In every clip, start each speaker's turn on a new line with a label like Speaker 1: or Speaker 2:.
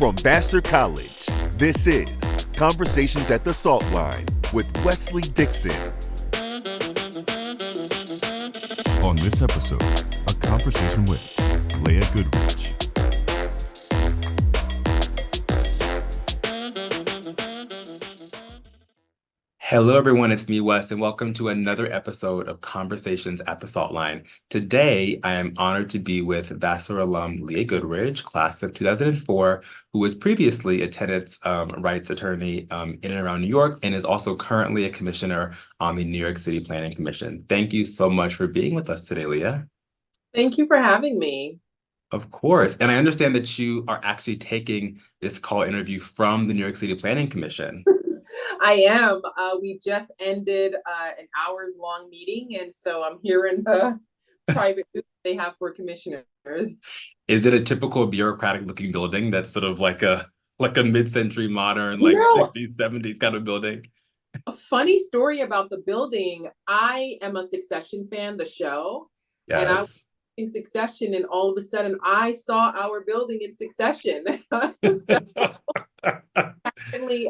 Speaker 1: from Vassar College, this is Conversations at the Salt Line with Wesley Dixon.
Speaker 2: On this episode, a conversation with Leah Goodrich.
Speaker 3: Hello, everyone. It's me, Wes, and welcome to another episode of Conversations at the Salt Line. Today, I am honored to be with Vassar alum Leah Goodrich, class of 2004, who was previously a tenants rights attorney in and around New York and is also currently a commissioner on the New York City Planning Commission. Thank you so much for being with us today, Leah.
Speaker 4: Thank you for having me.
Speaker 3: Of course. And I understand that you are actually taking this call interview from the New York City Planning Commission.
Speaker 4: I am. We just ended an hours-long meeting, and so I'm here in the private booth they have for commissioners.
Speaker 3: Is it a typical bureaucratic-looking building that's sort of like a mid-century modern, like 60s, 70s kind of building?
Speaker 4: A funny story about the building. I am a Succession fan, the show.
Speaker 3: Yes.
Speaker 4: And I was in Succession, and all of a sudden I saw our building in Succession. Apparently,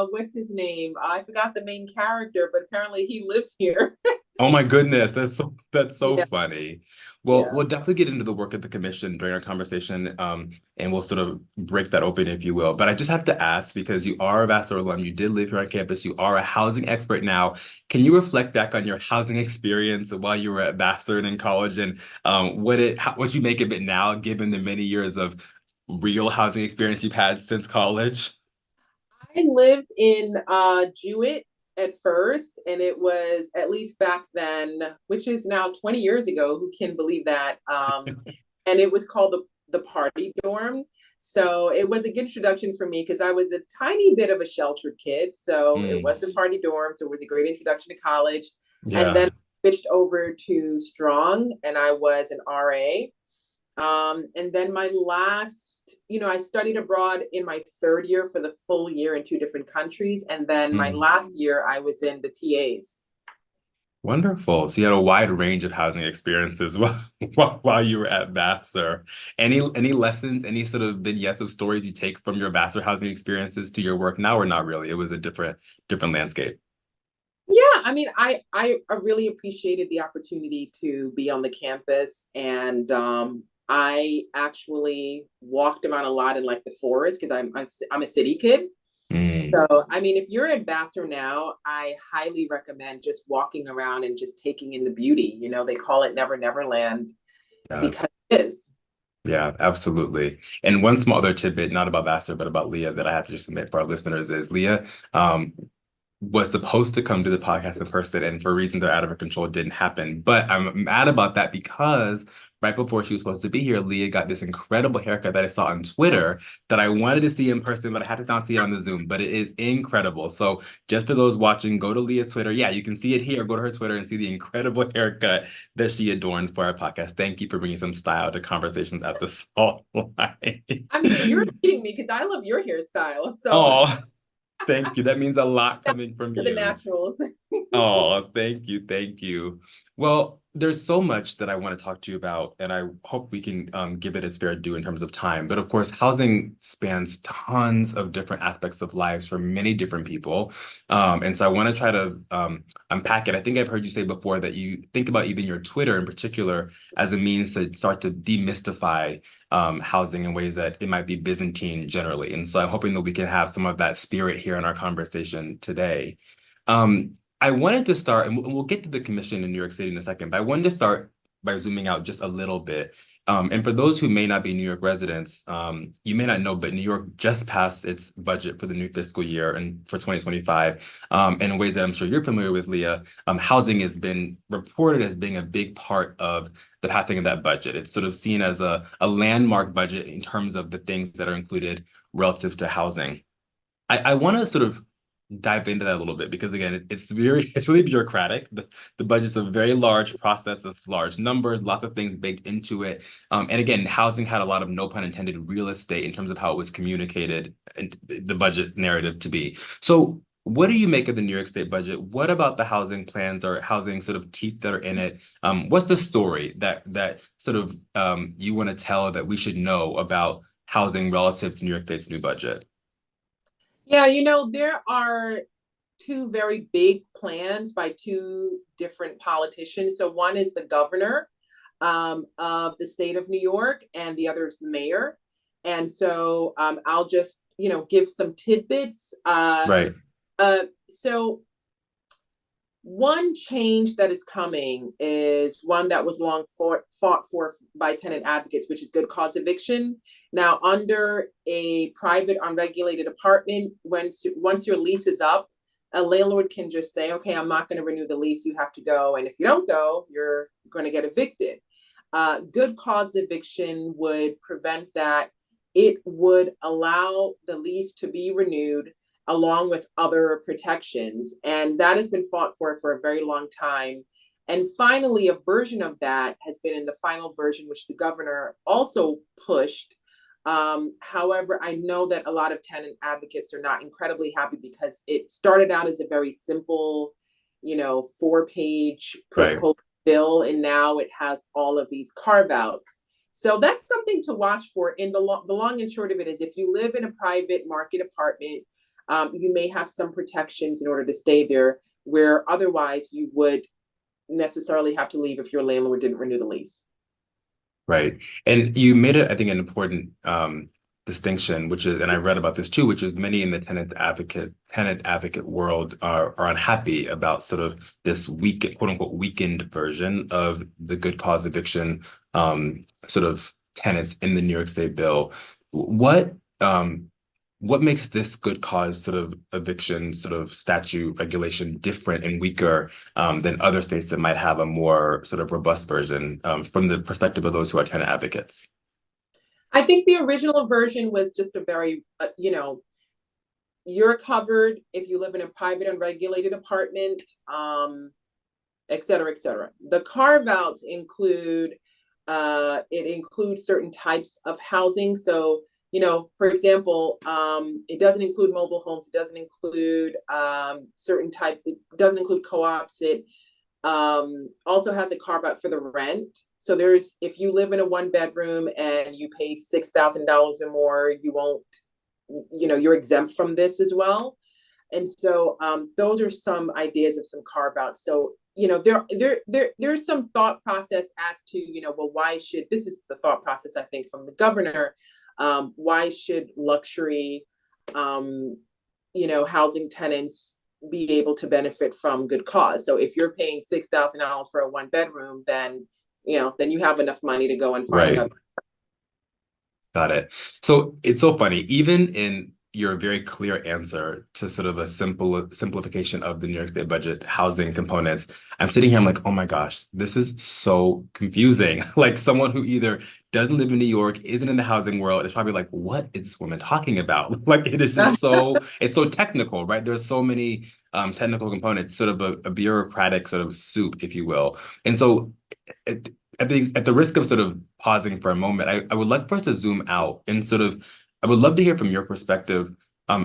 Speaker 4: what's his name? I forgot the main character, but apparently he lives here.
Speaker 3: Oh my goodness, that's so
Speaker 4: Yeah.
Speaker 3: funny. Well,
Speaker 4: Yeah.
Speaker 3: we'll definitely get into the work of the commission during our conversation, and we'll sort of break that open, if you will. But I just have to ask, because you are a Vassar alum, you did live here on campus, you are a housing expert now. Can you reflect back on your housing experience while you were at Vassar and in college, and what you make of it now, given the many years of real housing experience you've had since college?
Speaker 4: I lived in Jewett at first, and it was, at least back then, which is now 20 years ago, who can believe that? And it was called the party dorm. So it was a good introduction for me because I was a tiny bit of a sheltered kid. So it was a party dorm. So it was a great introduction to college.
Speaker 3: Yeah.
Speaker 4: And then switched over to Strong, and I was an RA. And then my last, I studied abroad in my third year for the full year in 2 different countries. And then my last year, I was in the TAs.
Speaker 3: Wonderful. So you had a wide range of housing experiences while you were at Vassar. Any lessons, any sort of vignettes of stories you take from your Vassar housing experiences to your work now, or not really? It was a different landscape.
Speaker 4: Yeah, I mean, I really appreciated the opportunity to be on the campus, and I actually walked around a lot in like the forest because I'm a city kid. So, I mean, if you're at Vassar now, I highly recommend just walking around and just taking in the beauty. They call it Never Never Land because it is.
Speaker 3: Yeah, absolutely. And one small other tidbit, not about Vassar, but about Leah, that I have to just submit for our listeners is Leah was supposed to come to the podcast in person, and for reasons that are out of her control, it didn't happen. But I'm mad about that because right before she was supposed to be here, Leah got this incredible haircut that I saw on Twitter that I wanted to see in person, but I had to not see it on the Zoom. But it is incredible. So just for those watching, go to Leah's Twitter. Yeah, you can see it here. Go to her Twitter and see the incredible haircut that she adorned for our podcast. Thank you for bringing some style to Conversations at the Salt Line.
Speaker 4: I mean, you're kidding me because I love your hairstyle. So.
Speaker 3: Oh. Thank you. That means a lot coming from you.
Speaker 4: The naturals.
Speaker 3: Oh, thank you. Thank you. Well, there's so much that I want to talk to you about, and I hope we can give it its fair due in terms of time. But of course, housing spans tons of different aspects of lives for many different people. And so I want to try to unpack it. I think I've heard you say before that you think about even your Twitter in particular as a means to start to demystify housing in ways that it might be Byzantine generally. And so I'm hoping that we can have some of that spirit here in our conversation today. I wanted to start, and we'll get to the commission in New York City in a second, but I wanted to start by zooming out just a little bit. And for those who may not be New York residents, you may not know, but New York just passed its budget for the new fiscal year and for 2025. And in ways that I'm sure you're familiar with, Leah, housing has been reported as being a big part of the passing of that budget. It's sort of seen as a landmark budget in terms of the things that are included relative to housing. I want to sort of dive into that a little bit because again, it's really bureaucratic. The budget's a very large process, it's large numbers, lots of things baked into it. And again, housing had a lot of, no pun intended, real estate in terms of how it was communicated and the budget narrative to be. So what do you make of the New York State budget? What about the housing plans or housing sort of teeth that are in it? What's the story that sort of you want to tell that we should know about housing relative to New York State's new budget?
Speaker 4: Yeah, there are two very big plans by two different politicians. So one is the governor of the state of New York, and the other is the mayor. And so I'll just, give some tidbits.
Speaker 3: Right.
Speaker 4: So one change that is coming is one that was long fought for by tenant advocates, which is good cause eviction. Now, under a private unregulated apartment, once your lease is up, a landlord can just say, okay, I'm not going to renew the lease. You have to go. And if you don't go, you're going to get evicted. Good cause eviction would prevent that. It would allow the lease to be renewed along with other protections. And that has been fought for a very long time. And finally, a version of that has been in the final version, which the governor also pushed. However, I know that a lot of tenant advocates are not incredibly happy because it started out as a very simple, 4-page proposed bill, and now it has all of these carve outs. So that's something to watch for. In the long and short of it is, if you live in a private market apartment, you may have some protections in order to stay there, where otherwise you would necessarily have to leave if your landlord didn't renew the lease.
Speaker 3: Right. And you made it, I think, an important distinction, which is, and I read about this too, which is many in the tenant advocate world are unhappy about sort of this weak, quote unquote, weakened version of the good cause eviction sort of tenets in the New York State bill. What makes this good cause sort of eviction sort of statute regulation different and weaker than other states that might have a more sort of robust version from the perspective of those who are tenant advocates?
Speaker 4: I think the original version was just a very, you're covered if you live in a private unregulated apartment, et cetera, et cetera. The carve outs include, it includes certain types of housing. So, for example, it doesn't include mobile homes. It doesn't include it doesn't include co-ops. It also has a carve out for the rent. So if you live in a 1-bedroom and you pay $6,000 or more, you won't, you're exempt from this as well. And so those are some ideas of some carve outs. So, there's some thought process as to, this is the thought process, I think, from the governor. Why should luxury, housing tenants be able to benefit from good cause? So if you're paying $6,000 for a 1-bedroom, then you have enough money to go and find another.
Speaker 3: Got it. So it's so funny, even in your very clear answer to sort of a simplification of the New York State budget housing components, I'm sitting here, I'm like, oh my gosh, this is so confusing. Like someone who either doesn't live in New York, isn't in the housing world, is probably like, what is this woman talking about? Like it is just it's so technical, right? There's so many technical components, sort of a bureaucratic sort of soup, if you will. And so at the risk of sort of pausing for a moment, I would like for us to zoom out and sort of, I would love to hear from your perspective.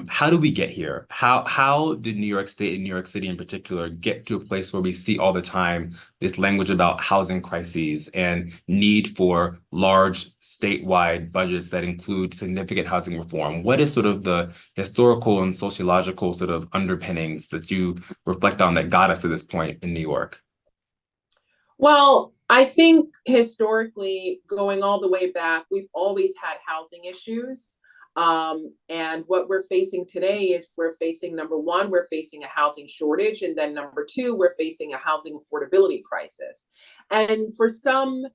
Speaker 3: How do we get here? How did New York State and New York City in particular get to a place where we see all the time this language about housing crises and need for large statewide budgets that include significant housing reform? What is sort of the historical and sociological sort of underpinnings that you reflect on that got us to this point in New York?
Speaker 4: Well, I think historically, going all the way back, we've always had housing issues. And what we're facing today is number one, we're facing a housing shortage. And then number two, we're facing a housing affordability crisis. And for some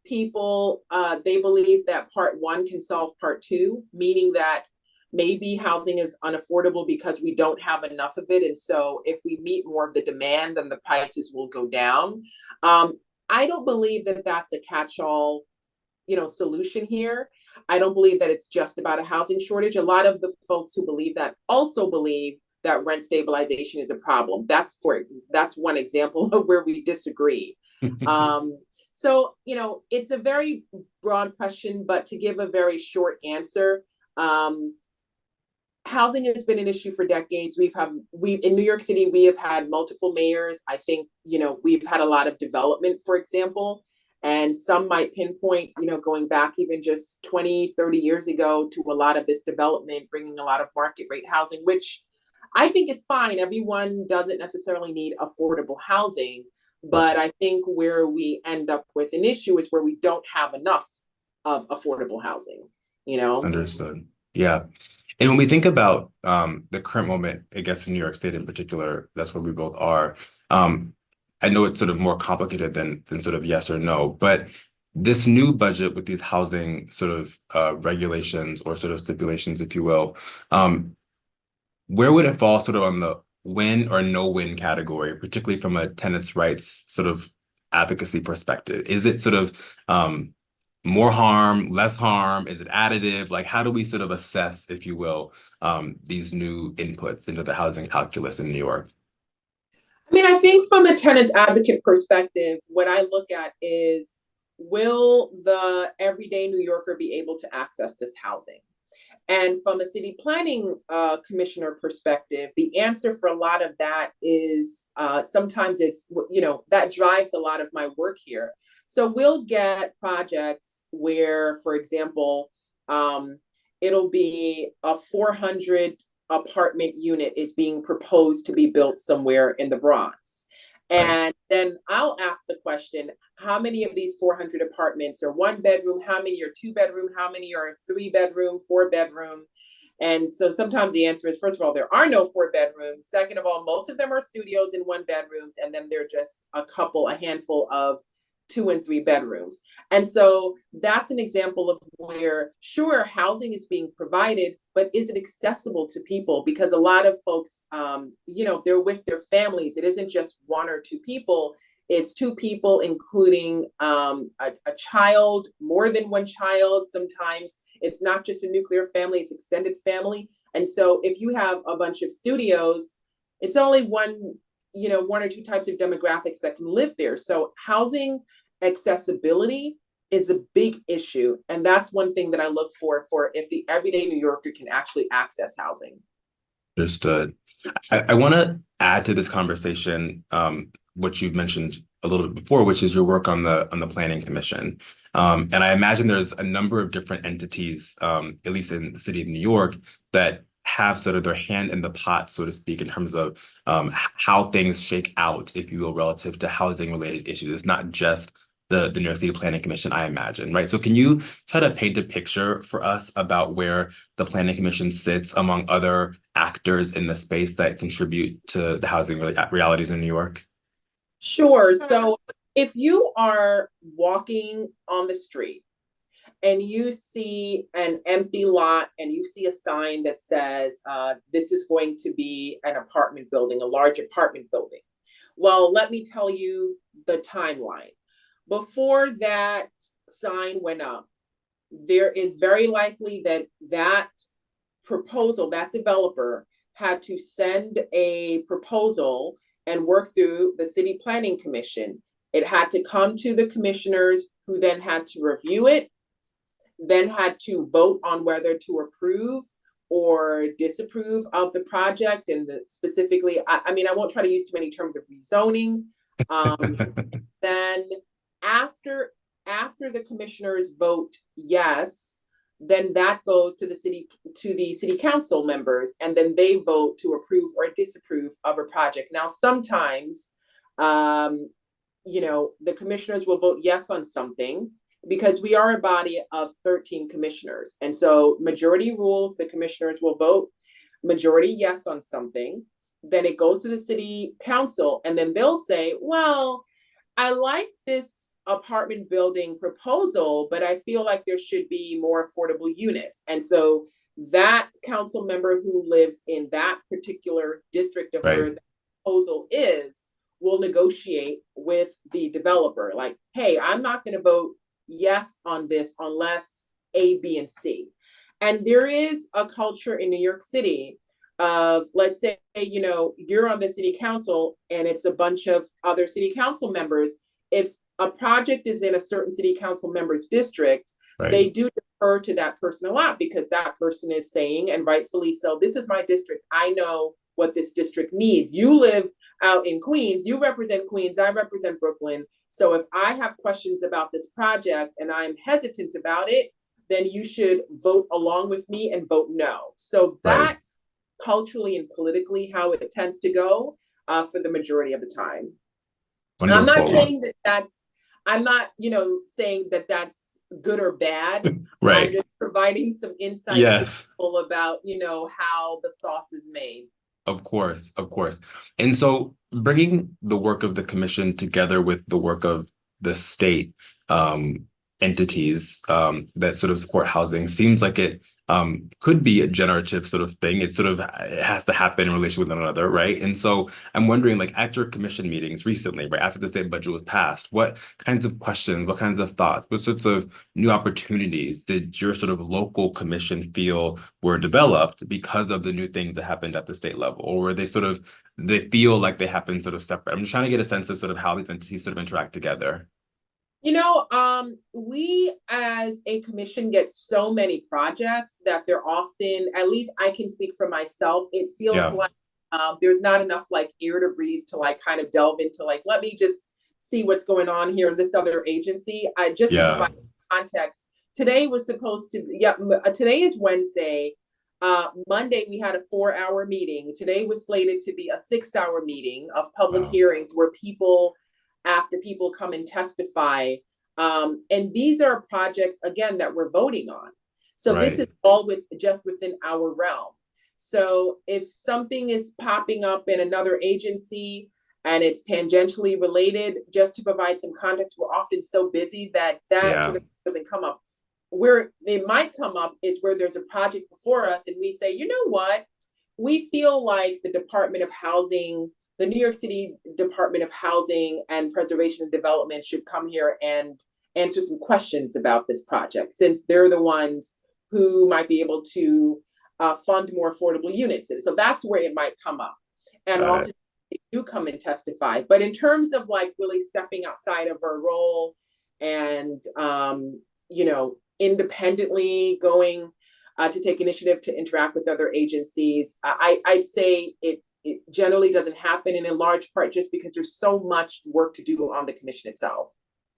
Speaker 4: people, they believe that part one can solve part two, meaning that maybe housing is unaffordable because we don't have enough of it. And so if we meet more of the demand, then the prices will go down. I don't believe that that's a catch-all, solution here. I don't believe that it's just about a housing shortage. A lot of the folks who believe that also believe that rent stabilization is a problem. That's one example of where we disagree. So, it's a very broad question, but to give a very short answer, housing has been an issue for decades. We in New York City, we have had multiple mayors. I think, we've had a lot of development, for example. And some might pinpoint, going back even just 20, 30 years ago to a lot of this development, bringing a lot of market rate housing, which I think is fine. Everyone doesn't necessarily need affordable housing. But I think where we end up with an issue is where we don't have enough of affordable housing,
Speaker 3: Understood. Yeah. And when we think about the current moment, I guess in New York State in particular, that's where we both are. I know it's sort of more complicated than sort of yes or no, but this new budget with these housing sort of regulations or sort of stipulations, if you will, where would it fall sort of on the win or no win category, particularly from a tenants' rights sort of advocacy perspective? Is it sort of more harm, less harm? Is it additive? Like, how do we sort of assess, if you will, these new inputs into the housing calculus in New York?
Speaker 4: I mean, I think from a tenants advocate perspective, what I look at is, will the everyday New Yorker be able to access this housing? And from a city planning commissioner perspective, the answer for a lot of that is sometimes it's, that drives a lot of my work here. So we'll get projects where, for example, it'll be a 400 apartment unit is being proposed to be built somewhere in the Bronx. And then I'll ask the question, how many of these 400 apartments are 1 bedroom? How many are 2 bedroom? How many are 3 bedroom, 4 bedroom? And so sometimes the answer is, first of all, there are no 4 bedrooms. Second of all, most of them are studios and 1 bedrooms. And then they're just a handful of 2 and 3 bedrooms. And so that's an example of where, sure, housing is being provided, but is it accessible to people? Because a lot of folks, they're with their families. It isn't just 1 or 2 people. It's 2 people, including a child, more than 1 child. Sometimes it's not just a nuclear family, it's extended family. And so if you have a bunch of studios, it's only 1 or 2 types of demographics that can live there. So housing accessibility is a big issue. And that's one thing that I look for if the everyday New Yorker can actually access housing.
Speaker 3: Understood. I want to add to this conversation what you've mentioned a little bit before, which is your work on the Planning Commission. And I imagine there's a number of different entities, at least in the city of New York, that have sort of their hand in the pot, so to speak, in terms of how things shake out, if you will, relative to housing related issues. It's not just the New York City Planning Commission, I imagine, right? So can you try to paint a picture for us about where the Planning Commission sits among other actors in the space that contribute to the housing realities in New York?
Speaker 4: Sure. So if you are walking on the street and you see an empty lot and you see a sign that says, this is going to be an apartment building, a large apartment building. Well, let me tell you the timeline. Before that sign went up, there is very likely that proposal, that developer had to send a proposal and work through the City Planning Commission. It had to come to the commissioners, who then had to review it, then had to vote on whether to approve or disapprove of the project. And specifically, I won't try to use too many terms of rezoning. Then after the commissioners vote yes, then that goes to the city council members, and then they vote to approve or disapprove of a project. Now, sometimes, the commissioners will vote yes on something, because we are a body of 13 commissioners. And so majority rules, the commissioners will vote majority yes on something. Then it goes to the city council, and then they'll say, well, I like this apartment building proposal, but I feel like there should be more affordable units. And so that council member who lives in that particular district of where the proposal is will negotiate with the developer. Like, hey, I'm not going to vote yes on this unless A, B, and C. And there is a culture in New York City of, let's say, you're on the city council and it's a bunch of other city council members. If a project is in a certain city council member's district, they do defer to that person a lot, because that person is saying, and rightfully so, this is my district. I know what this district needs. You live out in Queens, you represent Queens, I represent Brooklyn. So if I have questions about this project and I'm hesitant about it, then you should vote along with me and vote no. So
Speaker 3: Right.
Speaker 4: that's culturally and politically how it tends to go for the majority of the time. I'm not
Speaker 3: Wonderful.
Speaker 4: saying I'm not, saying that that's good or bad. I'm
Speaker 3: Right.
Speaker 4: just providing some insight to
Speaker 3: Yes.
Speaker 4: people about, how the sauce is made.
Speaker 3: Of course, of course. And so bringing the work of the commission together with the work of the state entities that sort of support housing seems like it could be a generative sort of thing. It has to happen in relation with one another, right? And so I'm wondering, like at your commission meetings recently, right after the state budget was passed, what kinds of questions, what kinds of thoughts, what sorts of new opportunities did your sort of local commission feel were developed because of the new things that happened at the state level? Or were they feel like they happen sort of separate? I'm just trying to get a sense of sort of how these entities sort of interact together.
Speaker 4: We as a commission get so many projects that they're often, at least I can speak for myself, it feels
Speaker 3: Yeah.
Speaker 4: like there's not enough like air to breathe to like kind of delve into like, let me just see what's going on here in this other agency. I just to
Speaker 3: Yeah.
Speaker 4: provide context, today was supposed to, today is Wednesday. Monday, we had a 4-hour meeting. Today was slated to be a 6-hour meeting of public
Speaker 3: Wow.
Speaker 4: hearings where after people come and testify. And these are projects, again, that we're voting on. So this is
Speaker 3: Right.
Speaker 4: all just within our realm. So if something is popping up in another agency and it's tangentially related, just to provide some context, we're often so busy that
Speaker 3: Yeah.
Speaker 4: sort of doesn't come up. Where it might come up is where there's a project before us and we say, you know what, we feel like the Department of Housing, the New York City Department of Housing and Preservation and Development should come here and answer some questions about this project, since they're the ones who might be able to fund more affordable units. And so that's where it might come up. And
Speaker 3: Got
Speaker 4: often they do come and testify. But in terms of like really stepping outside of our role and, independently going to take initiative to interact with other agencies, I'd say it generally doesn't happen, and in large part just because there's so much work to do on the commission itself.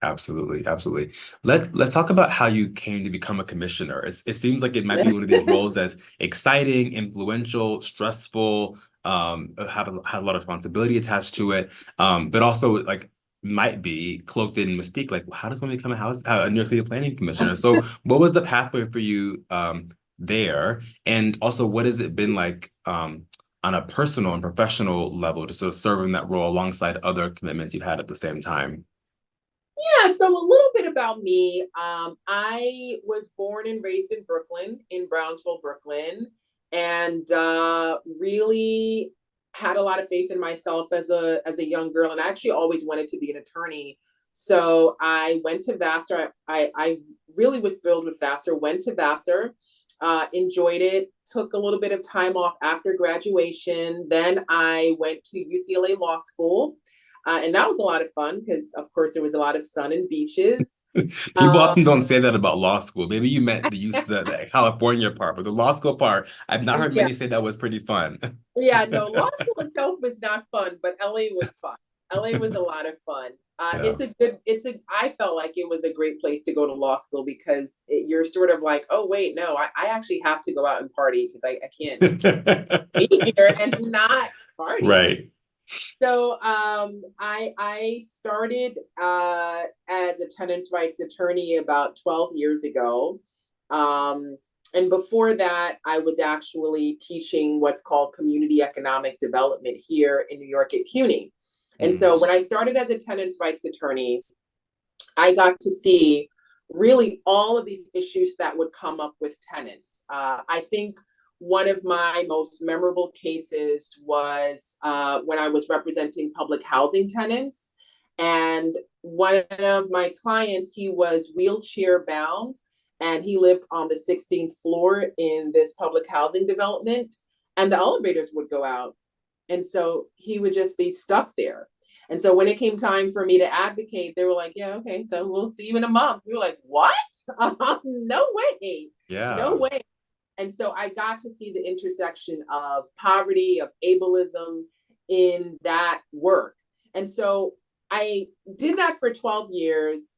Speaker 3: Absolutely, absolutely. Let's talk about how you came to become a commissioner. It seems like it might be one of these roles that's exciting, influential, stressful, have a lot of responsibility attached to it, but also like might be cloaked in mystique. Like, how does one become a New York City planning commissioner? So, what was the pathway for you there, and also what has it been like on a personal and professional level to sort of serve in that role alongside other commitments you've had at the same time?
Speaker 4: Yeah, so a little bit about me. I was born and raised in Brooklyn, in Brownsville, Brooklyn, and really had a lot of faith in myself as a young girl, and I actually always wanted to be an attorney. So I went to Vassar. I really was thrilled with Vassar. Went to Vassar, enjoyed it. Took a little bit of time off after graduation. Then I went to UCLA Law School. And that was a lot of fun because, of course, there was a lot of sun and beaches.
Speaker 3: People often don't say that about law school. Maybe you meant the California part, but the law school part, I've not heard many say that was pretty fun.
Speaker 4: Yeah, no, law school itself was not fun, but LA was fun. LA was a lot of fun.
Speaker 3: Yeah.
Speaker 4: I felt like it was a great place to go to law school because you're sort of like, oh, wait, no, I actually have to go out and party because I can't be here and not party.
Speaker 3: Right.
Speaker 4: So I started as a tenants' rights attorney about 12 years ago. And before that, I was actually teaching what's called community economic development here in New York at CUNY. And so when I started as a tenants' rights attorney, I got to see really all of these issues that would come up with tenants. I think one of my most memorable cases was when I was representing public housing tenants. And one of my clients, he was wheelchair bound and he lived on the 16th floor in this public housing development, and the elevators would go out. And so he would just be stuck there. And so when it came time for me to advocate, they were like, yeah, okay, so we'll see you in a month. We were like, what? No way.
Speaker 3: Yeah.
Speaker 4: No way. And so I got to see the intersection of poverty, of ableism in that work. And so I did that for 12 years.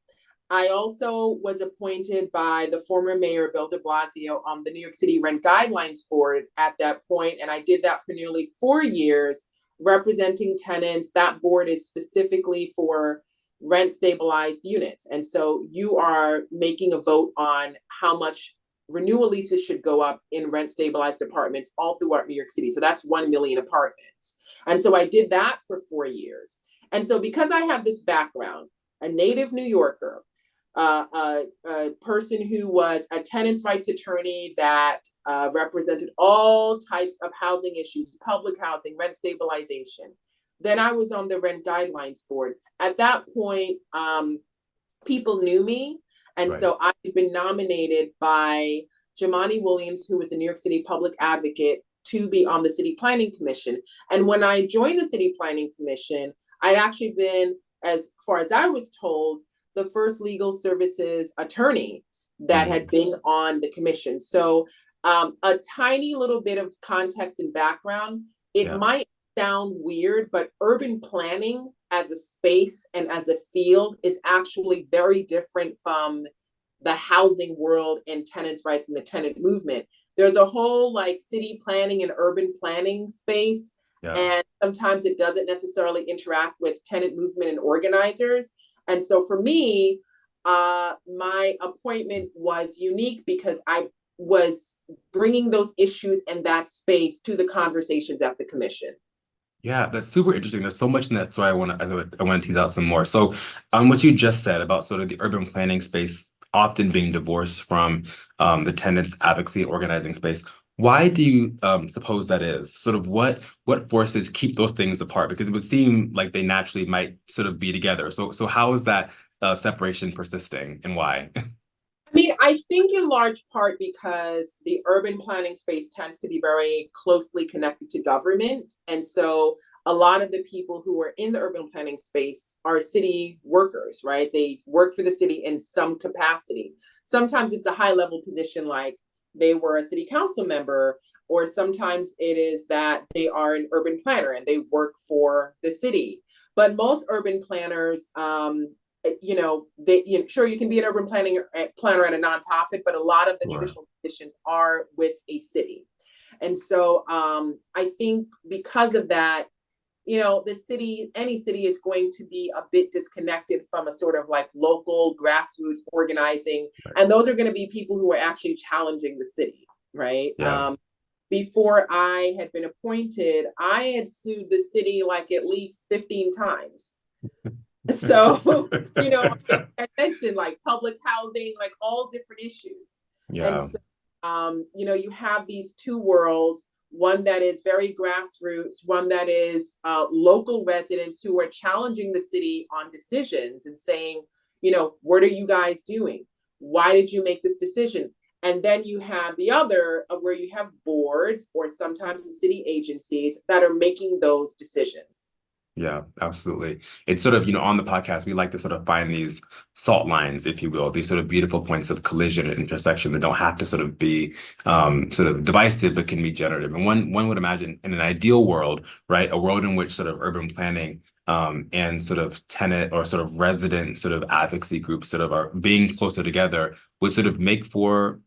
Speaker 4: I also was appointed by the former mayor, Bill de Blasio, on the New York City Rent Guidelines Board at that point, and I did that for nearly 4 years, representing tenants. That board is specifically for rent stabilized units. And so you are making a vote on how much renewal leases should go up in rent stabilized apartments all throughout New York City. So that's 1 million apartments. And so I did that for 4 years. And so because I have this background, a native New Yorker, a person who was a tenants' rights attorney that represented all types of housing issues, public housing, rent stabilization. Then I was on the Rent Guidelines Board. At that point, people knew me. And
Speaker 3: Right.
Speaker 4: so I had been nominated by Jumaane Williams, who was a New York City public advocate, to be on the City Planning Commission. And when I joined the City Planning Commission, I'd actually been, as far as I was told, the first legal services attorney that had been on the commission. So a tiny little bit of context and background. It
Speaker 3: Yeah.
Speaker 4: might sound weird, but urban planning as a space and as a field is actually very different from the housing world and tenants' rights and the tenant movement. There's a whole like city planning and urban planning space.
Speaker 3: Yeah.
Speaker 4: And sometimes it doesn't necessarily interact with tenant movement and organizers. And so for me, my appointment was unique because I was bringing those issues and that space to the conversations at the commission.
Speaker 3: Yeah, that's super interesting. There's so much in that story I want to tease out some more. So, what you just said about sort of the urban planning space often being divorced from the tenants advocacy organizing space. Why do you suppose that is? Sort of what forces keep those things apart? Because it would seem like they naturally might sort of be together. So how is that separation persisting, and why?
Speaker 4: I mean, I think in large part because the urban planning space tends to be very closely connected to government. And so a lot of the people who are in the urban planning space are city workers, right? They work for the city in some capacity. Sometimes it's a high level position like they were a city council member, or sometimes it is that they are an urban planner and they work for the city. But most urban planners, sure, you can be an urban planner at a nonprofit, but a lot of the
Speaker 3: Sure.
Speaker 4: traditional positions are with a city. And so I think because of that, any city is going to be a bit disconnected from a sort of like local grassroots organizing.
Speaker 3: Right.
Speaker 4: And those are going to be people who are actually challenging the city, right?
Speaker 3: Yeah.
Speaker 4: Before I had been appointed, I had sued the city like at least 15 times. So, I mentioned like public housing, like all different issues.
Speaker 3: Yeah.
Speaker 4: And so, you have these two worlds, one that is very grassroots, one that is local residents who are challenging the city on decisions and saying, what are you guys doing? Why did you make this decision? And then you have the other of where you have boards or sometimes the city agencies that are making those decisions.
Speaker 3: Yeah, absolutely. It's sort of, on the podcast, we like to sort of find these salt lines, if you will, these sort of beautiful points of collision and intersection that don't have to sort of be sort of divisive, but can be generative. And one would imagine in an ideal world, right, a world in which sort of urban planning and sort of tenant or sort of resident sort of advocacy groups sort of are being closer together would sort of make for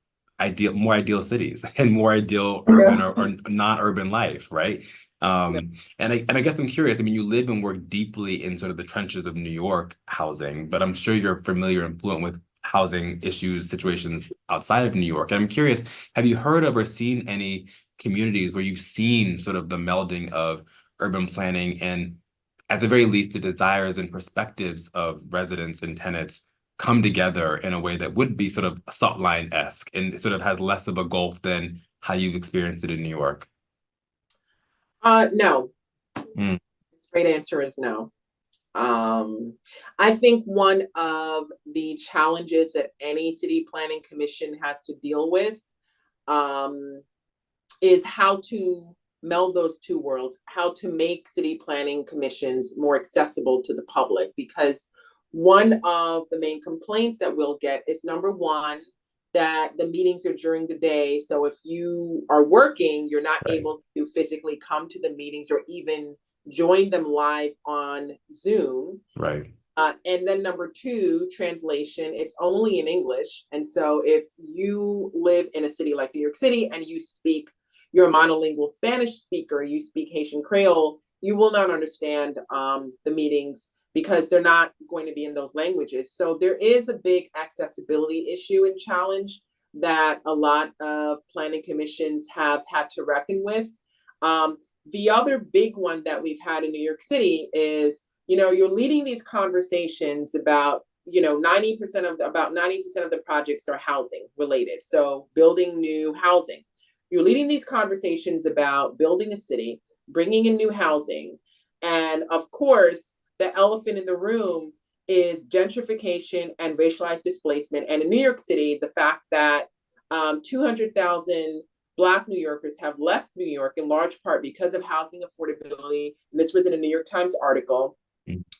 Speaker 3: more ideal cities and more ideal urban or non-urban life, right? And I guess I'm curious. I mean, you live and work deeply in sort of the trenches of New York housing, but I'm sure you're familiar and fluent with housing issues, situations outside of New York. And I'm curious, have you heard of or seen any communities where you've seen sort of the melding of urban planning and, at the very least, the desires and perspectives of residents and tenants come together in a way that would be sort of salt line-esque and sort of has less of a gulf than how you've experienced it in New York?
Speaker 4: No. Straight answer is no. I think one of the challenges that any city planning commission has to deal with is how to meld those two worlds, how to make city planning commissions more accessible to the public. Because one of the main complaints that we'll get is, number one, that the meetings are during the day. So if you are working, you're not able to physically come to the meetings or even join them live on Zoom.
Speaker 3: Right.
Speaker 4: And then number two, translation, it's only in English. And so if you live in a city like New York City and you're a monolingual Spanish speaker, you speak Haitian Creole, you will not understand the meetings because they're not going to be in those languages. So there is a big accessibility issue and challenge that a lot of planning commissions have had to reckon with. The other big one that we've had in New York City is, you're leading these conversations about, 90% of the projects are housing related. So building new housing. You're leading these conversations about building a city, bringing in new housing. And of course, the elephant in the room is gentrification and racialized displacement. And in New York City, the fact that 200,000 Black New Yorkers have left New York in large part because of housing affordability. And this was in a New York Times article.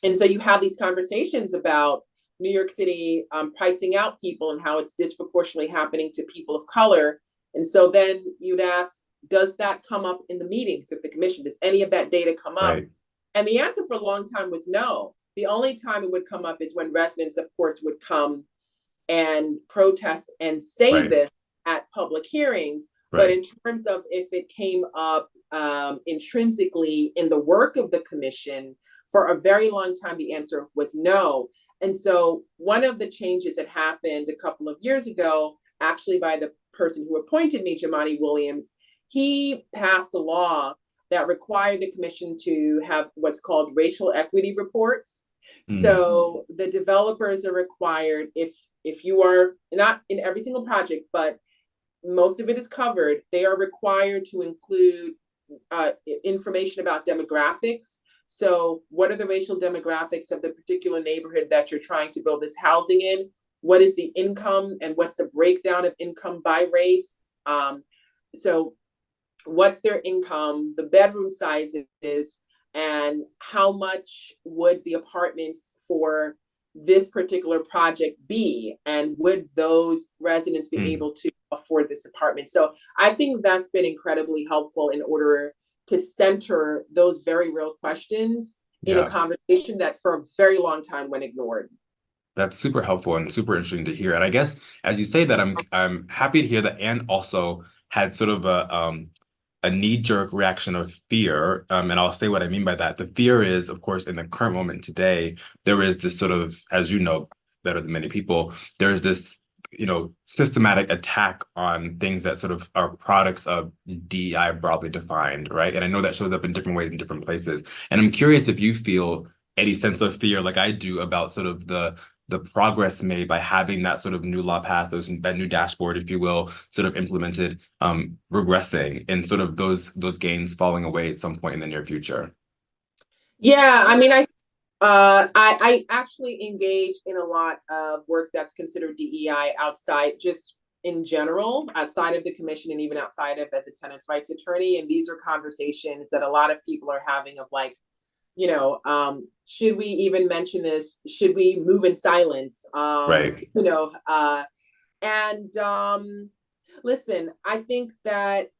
Speaker 4: And so you have these conversations about New York City pricing out people and how it's disproportionately happening to people of color. And so then you'd ask, does that come up in the meetings of the commission? Does any of that data come up?
Speaker 3: Right.
Speaker 4: And the answer for a long time was no. The only time it would come up is when residents, of course, would come and protest and say this at public hearings. But in terms of if it came up intrinsically in the work of the commission, for a very long time, the answer was no. And so one of the changes that happened a couple of years ago, actually by the person who appointed me, Jumaane Williams, he passed a law that required the commission to have what's called racial equity reports. So the developers are required, if you are not in every single project, but most of it is covered, they are required to include information about demographics. So what are the racial demographics of the particular neighborhood that you're trying to build this housing in? What is the income and what's the breakdown of income by race? So what's their income, the bedroom sizes, and how much would the apartments for this particular project be? And would those residents be able to afford this apartment? So I think that's been incredibly helpful in order to center those very real questions in a conversation that for a very long time went ignored.
Speaker 3: That's super helpful and super interesting to hear. And I guess as you say that, I'm happy to hear that Anne also had sort of a knee-jerk reaction of fear. And I'll say what I mean by that. The fear is, of course, in the current moment today, there is this sort of, as you know better than many people, there is this systematic attack on things that sort of are products of DEI broadly defined, right? And I know that shows up in different ways in different places. And I'm curious if you feel any sense of fear like I do about sort of the progress made by having that sort of new law passed, that new dashboard, if you will, sort of implemented, regressing and sort of those gains falling away at some point in the near future.
Speaker 4: Yeah, I mean, I actually engage in a lot of work that's considered DEI outside, just in general, outside of the commission and even outside of as a tenants' rights attorney. And these are conversations that a lot of people are having of like, should we even mention this? Should we move in silence?
Speaker 3: Right.
Speaker 4: Listen, I think that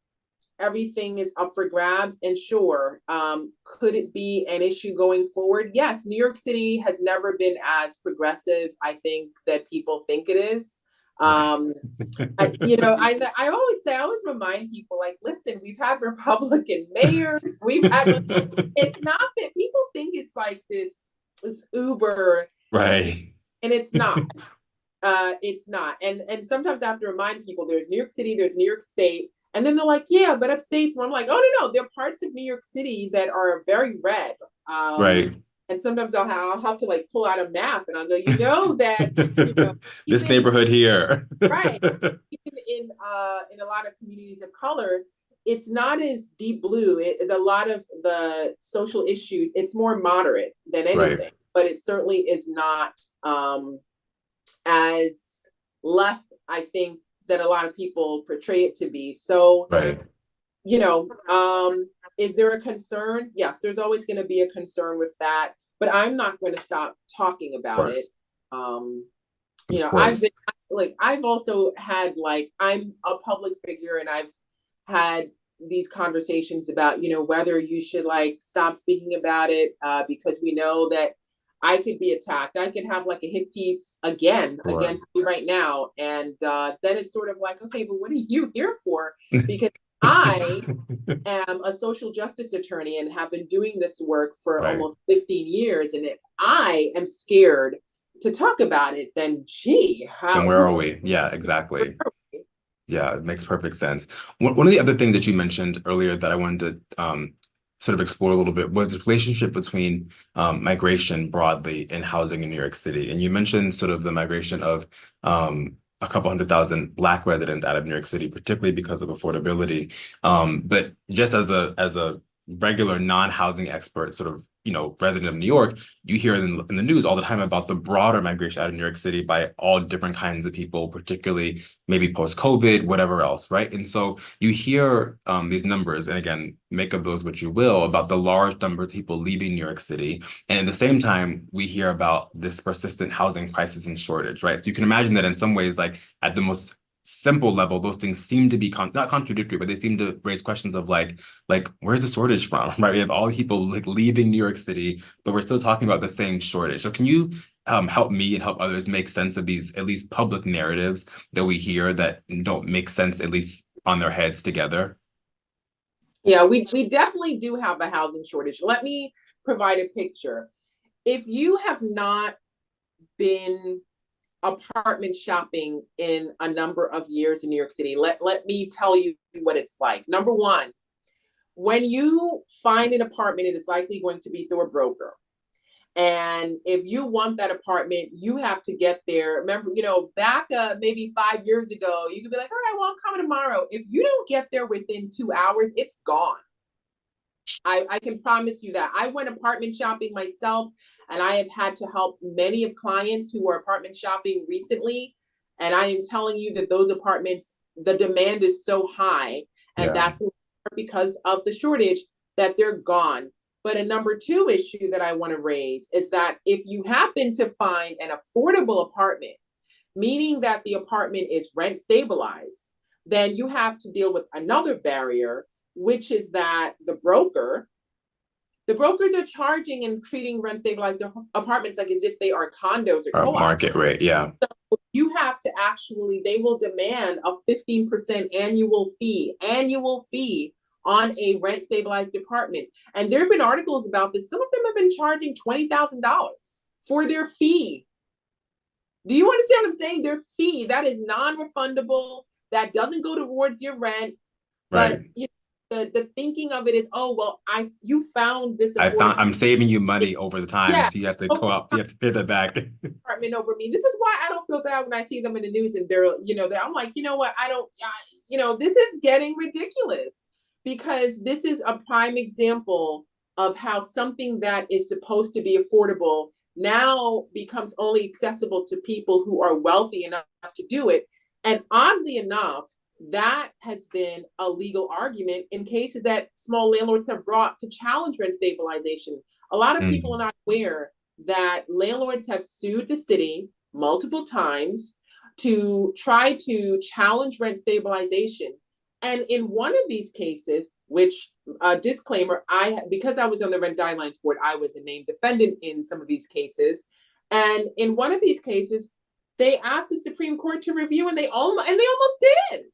Speaker 4: everything is up for grabs, and sure, could it be an issue going forward? Yes, New York City has never been as progressive, I think, that people think it is. I always remind people, like, listen, we've had Republican mayors, it's not that people think it's like this Uber,
Speaker 3: right?
Speaker 4: And it's not. It's not. And sometimes I have to remind people there's New York City, there's New York State. And then they're like, yeah, but upstate's where I'm like, oh, no, there are parts of New York City that are very red.
Speaker 3: Right.
Speaker 4: And sometimes I'll have to like pull out a map and I'll go, that,
Speaker 3: this neighborhood here.
Speaker 4: Right. Even in a lot of communities of color, it's not as deep blue. A lot of the social issues, it's more moderate than anything, right. But it certainly is not as left, I think, that a lot of people portray it to be. So,
Speaker 3: right.
Speaker 4: Is there a concern? Yes, there's always going to be a concern with that, but I'm not going to stop talking about it.
Speaker 3: Of
Speaker 4: I've
Speaker 3: course.
Speaker 4: been I've also had I'm a public figure and I've had these conversations about, whether you should stop speaking about it because we know that I could be attacked. I could have like a hit piece again
Speaker 3: Sure.
Speaker 4: against me right now. And then it's sort of like, okay, but what are you here for? Because I am a social justice attorney and have been doing this work for
Speaker 3: Right.
Speaker 4: almost 15 years. And if I am scared to talk about it, then gee,
Speaker 3: Then
Speaker 4: how
Speaker 3: where
Speaker 4: who
Speaker 3: are we? Yeah, exactly.
Speaker 4: are we?
Speaker 3: Yeah, it makes perfect sense. One of the other things that you mentioned earlier that I wanted to sort of explore a little bit was the relationship between migration broadly and housing in New York City. And you mentioned sort of the migration of a couple 100,000 Black residents out of New York City, particularly because of affordability. But just as a regular non-housing expert, sort of, resident of New York, you hear in the news all the time about the broader migration out of New York City by all different kinds of people, particularly maybe post-COVID, whatever else, right? And so you hear these numbers, and again, make of those what you will, about the large number of people leaving New York City. And at the same time, we hear about this persistent housing crisis and shortage, right? So you can imagine that in some ways, like at the most simple level, those things seem to be not contradictory, but they seem to raise questions of like where's the shortage from, right? We have all these people like leaving New York City, but we're still talking about the same shortage. So can you help me and help others make sense of these at least public narratives that we hear that don't make sense, at least on their heads together?
Speaker 4: Yeah, we definitely do have a housing shortage. Let me provide a picture. If you have not been apartment shopping in a number of years in New York City, let me tell you what it's like. Number one, when you find an apartment, it is likely going to be through a broker. And if you want that apartment, you have to get there. Remember, back maybe 5 years ago, you could be like, all right, well, I'm coming tomorrow. If you don't get there within 2 hours, it's gone. I can promise you that. I went apartment shopping myself, and I have had to help many of clients who are apartment shopping recently. And I am telling you that those apartments, the demand is so high, and
Speaker 3: Yeah.
Speaker 4: that's because of the shortage, that they're gone. But a number two issue that I want to raise is that if you happen to find an affordable apartment, meaning that the apartment is rent stabilized, then you have to deal with another barrier, which is that the brokers are charging and treating rent stabilized apartments like as if they are condos or co-ops.
Speaker 3: Market rate, yeah.
Speaker 4: You have to actually, they will demand a 15% annual fee on a rent stabilized apartment. And there have been articles about this. Some of them have been charging $20,000 for their fee. Do you understand what I'm saying? Their fee, that is non-refundable. That doesn't go towards your rent. But
Speaker 3: Right.
Speaker 4: the thinking of it is, oh, well, you found this affordable.
Speaker 3: I'm saving you money over the time,
Speaker 4: Yeah.
Speaker 3: so you have to go out, you have to pay that back.
Speaker 4: Apartment over me. This is why I don't feel bad when I see them in the news and I'm like, you know what? This is getting ridiculous, because this is a prime example of how something that is supposed to be affordable now becomes only accessible to people who are wealthy enough to do it. And oddly enough, that has been a legal argument in cases that small landlords have brought to challenge rent stabilization. A lot of people are not aware that landlords have sued the city multiple times to try to challenge rent stabilization. And in one of these cases, which disclaimer, because I was on the Rent Guidelines Board, I was a named defendant in some of these cases. And in one of these cases, they asked the Supreme Court to review, and they almost did.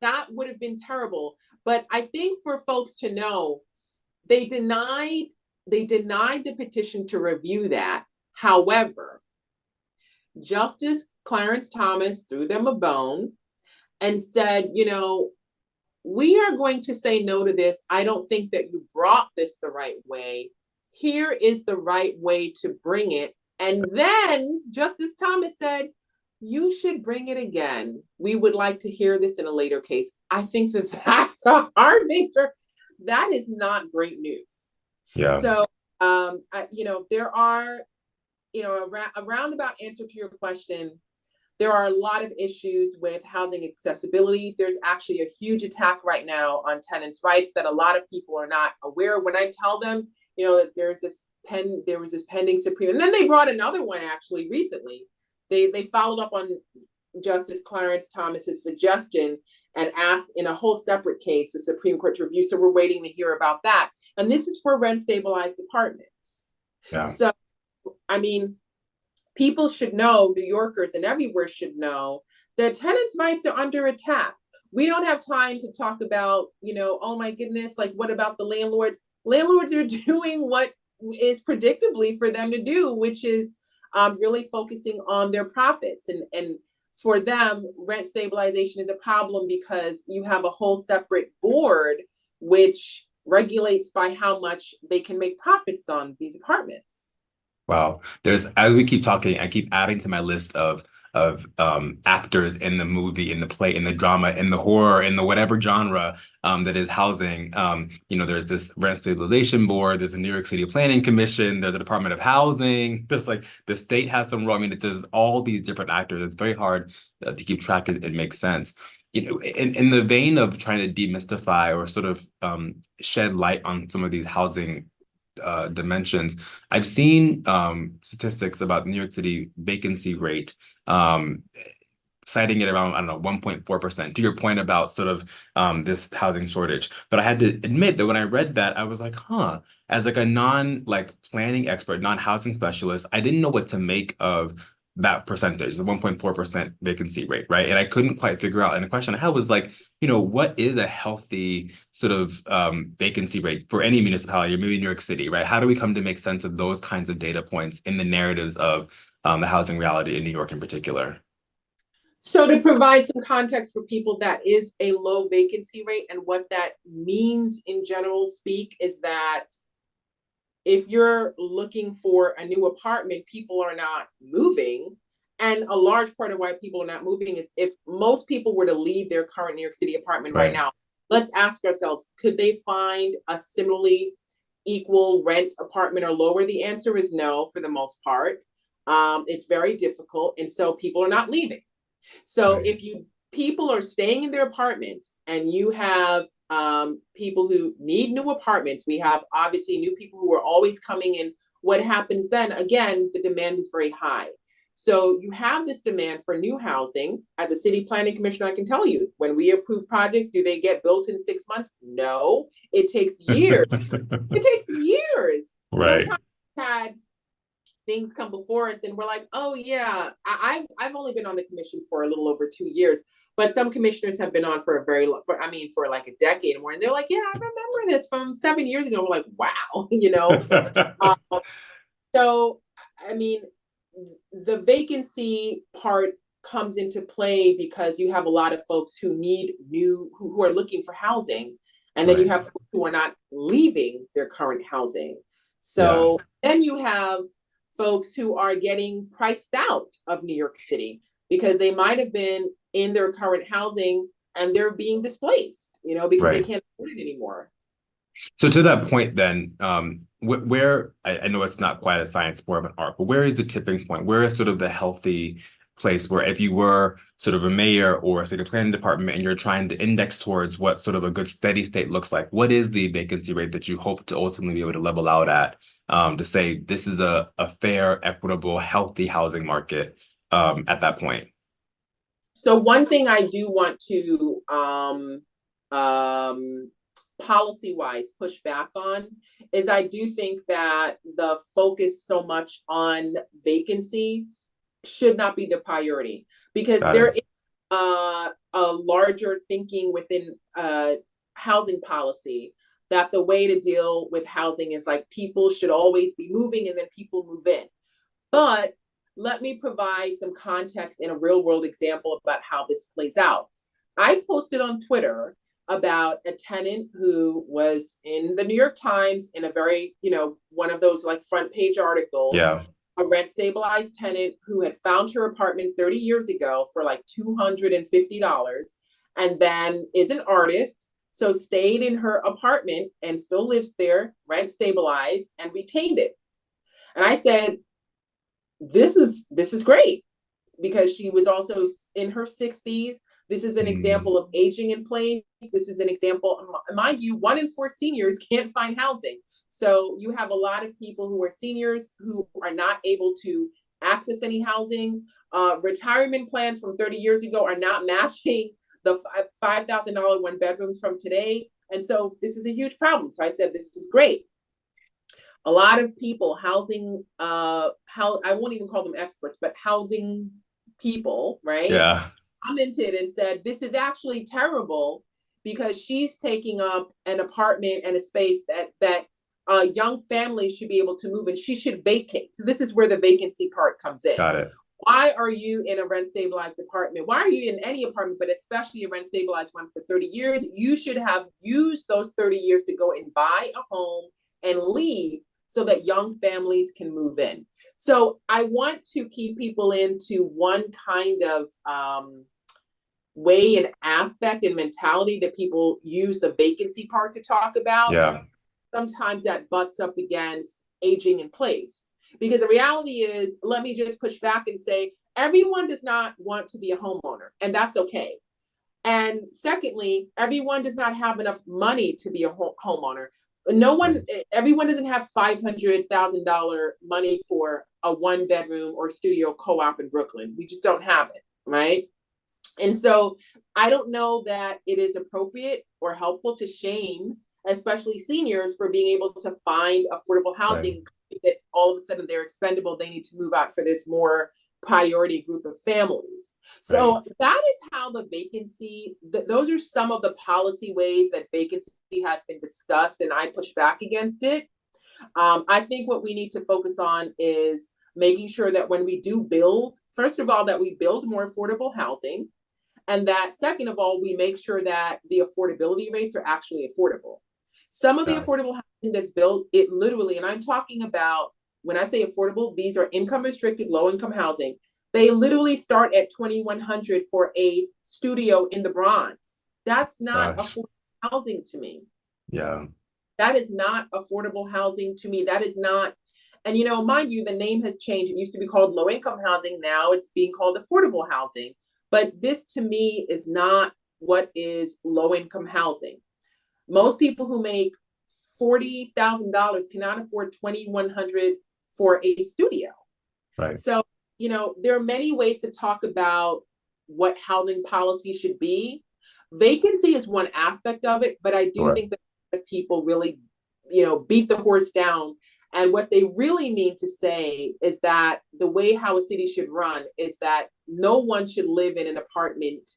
Speaker 4: That would have been terrible. But I think for folks to know, they denied the petition to review that. However, Justice Clarence Thomas threw them a bone and said, we are going to say no to this. I don't think that you brought this the right way. Here is the right way to bring it. And then Justice Thomas said, you should bring it again. We would like to hear this in a later case. I think that that's a hard nature. That is not great news.
Speaker 3: Yeah.
Speaker 4: So, there are, a roundabout answer to your question. There are a lot of issues with housing accessibility. There's actually a huge attack right now on tenants' rights that a lot of people are not aware of. When I tell them, that there was this pending Supreme, and then they brought another one actually recently, they followed up on Justice Clarence Thomas's suggestion and asked in a whole separate case the Supreme Court to review. So we're waiting to hear about that. And this is for rent stabilized apartments.
Speaker 3: Yeah.
Speaker 4: So, I mean, people should know, New Yorkers and everywhere should know, that tenants' rights are under attack. We don't have time to talk about, oh my goodness, like what about the landlords? Landlords are doing what is predictably for them to do, which is really focusing on their profits. And for them, rent stabilization is a problem because you have a whole separate board which regulates by how much they can make profits on these apartments.
Speaker 3: Wow. As we keep talking, I keep adding to my list of actors in the movie, in the play, in the drama, in the horror, in the whatever genre that is housing. There's this rent stabilization board, there's a New York City Planning Commission, there's a Department of Housing, there's like the state has some role. I mean, there's all these different actors. It's very hard to keep track. It makes sense. In the vein of trying to demystify or sort of shed light on some of these housing dimensions, I've seen statistics about New York City vacancy rate, citing it around, I don't know, 1.4%, to your point about sort of this housing shortage. But I had to admit that when I read that, I was like, as like a planning expert, non-housing specialist, I didn't know what to make of that percentage, the 1.4% vacancy rate, right? And I couldn't quite figure out. And the question I had was like, what is a healthy sort of vacancy rate for any municipality, or maybe New York City, right? How do we come to make sense of those kinds of data points in the narratives of the housing reality in New York in particular?
Speaker 4: So to provide some context for people, that is a low vacancy rate. And what that means in general speak is that if you're looking for a new apartment, people are not moving. And a large part of why people are not moving is if most people were to leave their current New York City apartment right now, let's ask ourselves, could they find a similarly equal rent apartment or lower? The answer is no, for the most part. It's very difficult. And so people are not leaving. So if people are staying in their apartments and you have people who need new apartments, we have obviously new people who are always coming in. What happens then? Again, the demand is very high. So you have this demand for new housing. As a city planning commissioner, I can tell you, when we approve projects, do they get built in 6 months? No, it takes years. It takes years.
Speaker 3: Right.
Speaker 4: Sometimes we've had things come before us and we're like, oh yeah, I've only been on the commission for a little over 2 years. But some commissioners have been on for a very long, for like a decade or more. And they're like, yeah, I remember this from 7 years ago. We're like, wow, So, I mean, the vacancy part comes into play because you have a lot of folks who who are looking for housing. And then you have folks who are not leaving their current housing. So then you have folks who are getting priced out of New York City because they might have been in their current housing and they're being displaced, because they can't afford it anymore.
Speaker 3: So to that point then, where I know it's not quite a science, more of an art, but where is the tipping point? Where is sort of the healthy place where if you were sort of a mayor or a city planning department and you're trying to index towards what sort of a good steady state looks like, what is the vacancy rate that you hope to ultimately be able to level out at, to say this is a fair, equitable, healthy housing market at that point?
Speaker 4: So one thing I do want to policy-wise push back on is I do think that the focus so much on vacancy should not be the priority, because there is a larger thinking within housing policy that the way to deal with housing is like people should always be moving and then people move in. But let me provide some context in a real world example about how this plays out. I posted on Twitter about a tenant who was in the New York Times in a very, one of those like front page articles.
Speaker 3: Yeah.
Speaker 4: A rent stabilized tenant who had found her apartment 30 years ago for like $250 and then is an artist. So stayed in her apartment and still lives there, rent stabilized, and retained it. And I said, this is great, because she was also in her 60s. This is an example of aging in place. This is an example, mind you, 1 in 4 seniors can't find housing. So you have a lot of people who are seniors who are not able to access any housing. Retirement plans from 30 years ago are not matching the $5,000 one bedrooms from today. And so this is a huge problem. So I said, this is great. A lot of people, housing, I won't even call them experts, but housing people, right?
Speaker 3: Yeah.
Speaker 4: Commented and said, this is actually terrible because she's taking up an apartment and a space that young families should be able to move and she should vacate. So this is where the vacancy part comes in.
Speaker 3: Got it.
Speaker 4: Why are you in a rent stabilized apartment? Why are you in any apartment, but especially a rent stabilized one for 30 years? You should have used those 30 years to go and buy a home and leave so that young families can move in. So I want to keep people into one kind of way and aspect and mentality that people use the vacancy part to talk about.
Speaker 3: Yeah.
Speaker 4: Sometimes that butts up against aging in place. Because the reality is, let me just push back and say, everyone does not want to be a homeowner, and that's okay. And secondly, everyone does not have enough money to be a homeowner. Everyone doesn't have $500,000 money for a one bedroom or studio co-op in Brooklyn. We just don't have it, right? And so I don't know that it is appropriate or helpful to shame, especially seniors, for being able to find affordable housing. Right. That all of a sudden they're expendable, they need to move out for this more priority group of families. So right. That is how the vacancy, those are some of the policy ways that vacancy has been discussed, and I push back against it. I think what we need to focus on is making sure that when we do build, first of all, that we build more affordable housing, and that second of all, we make sure that the affordability rates are actually affordable. Some of the affordable housing that's built, it literally, and I'm talking about, when I say affordable, these are income restricted, low income housing. They literally start at $2,100 for a studio in the Bronx. That's not affordable housing to me.
Speaker 3: Yeah.
Speaker 4: That is not affordable housing to me. That is not, and mind you, the name has changed. It used to be called low income housing. Now it's being called affordable housing. But this to me is not what is low income housing. Most people who make $40,000 cannot afford $2,100 for a studio.
Speaker 3: Right.
Speaker 4: So, there are many ways to talk about what housing policy should be. Vacancy is one aspect of it, but I do think that people really, beat the horse down. And what they really mean to say is that the way how a city should run is that no one should live in an apartment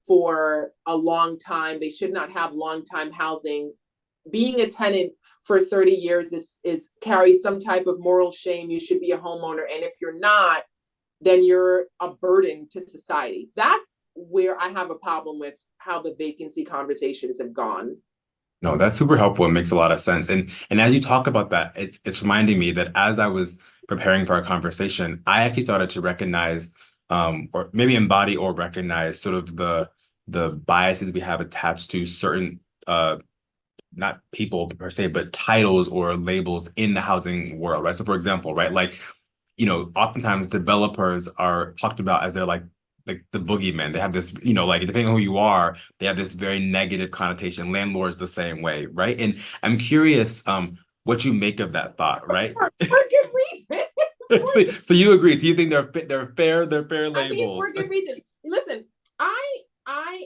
Speaker 4: for a long time. They should not have long time housing. Being a tenant for 30 years is carries some type of moral shame. You should be a homeowner. And if you're not, then you're a burden to society. That's where I have a problem with how the vacancy conversations have gone.
Speaker 3: No, that's super helpful. It makes a lot of sense. And as you talk about that, it's reminding me that as I was preparing for our conversation, I actually started to recognize or maybe embody or recognize sort of the biases we have attached to certain not people per se, but titles or labels in the housing world, right? So for example, right, like, oftentimes developers are talked about as they're like the boogeyman. They have this, like depending on who you are, they have this very negative connotation. Landlords the same way, right? And I'm curious what you make of that thought, right?
Speaker 4: For good reason.
Speaker 3: So you agree? So you think they're fair labels?
Speaker 4: I mean, for good reason. Listen,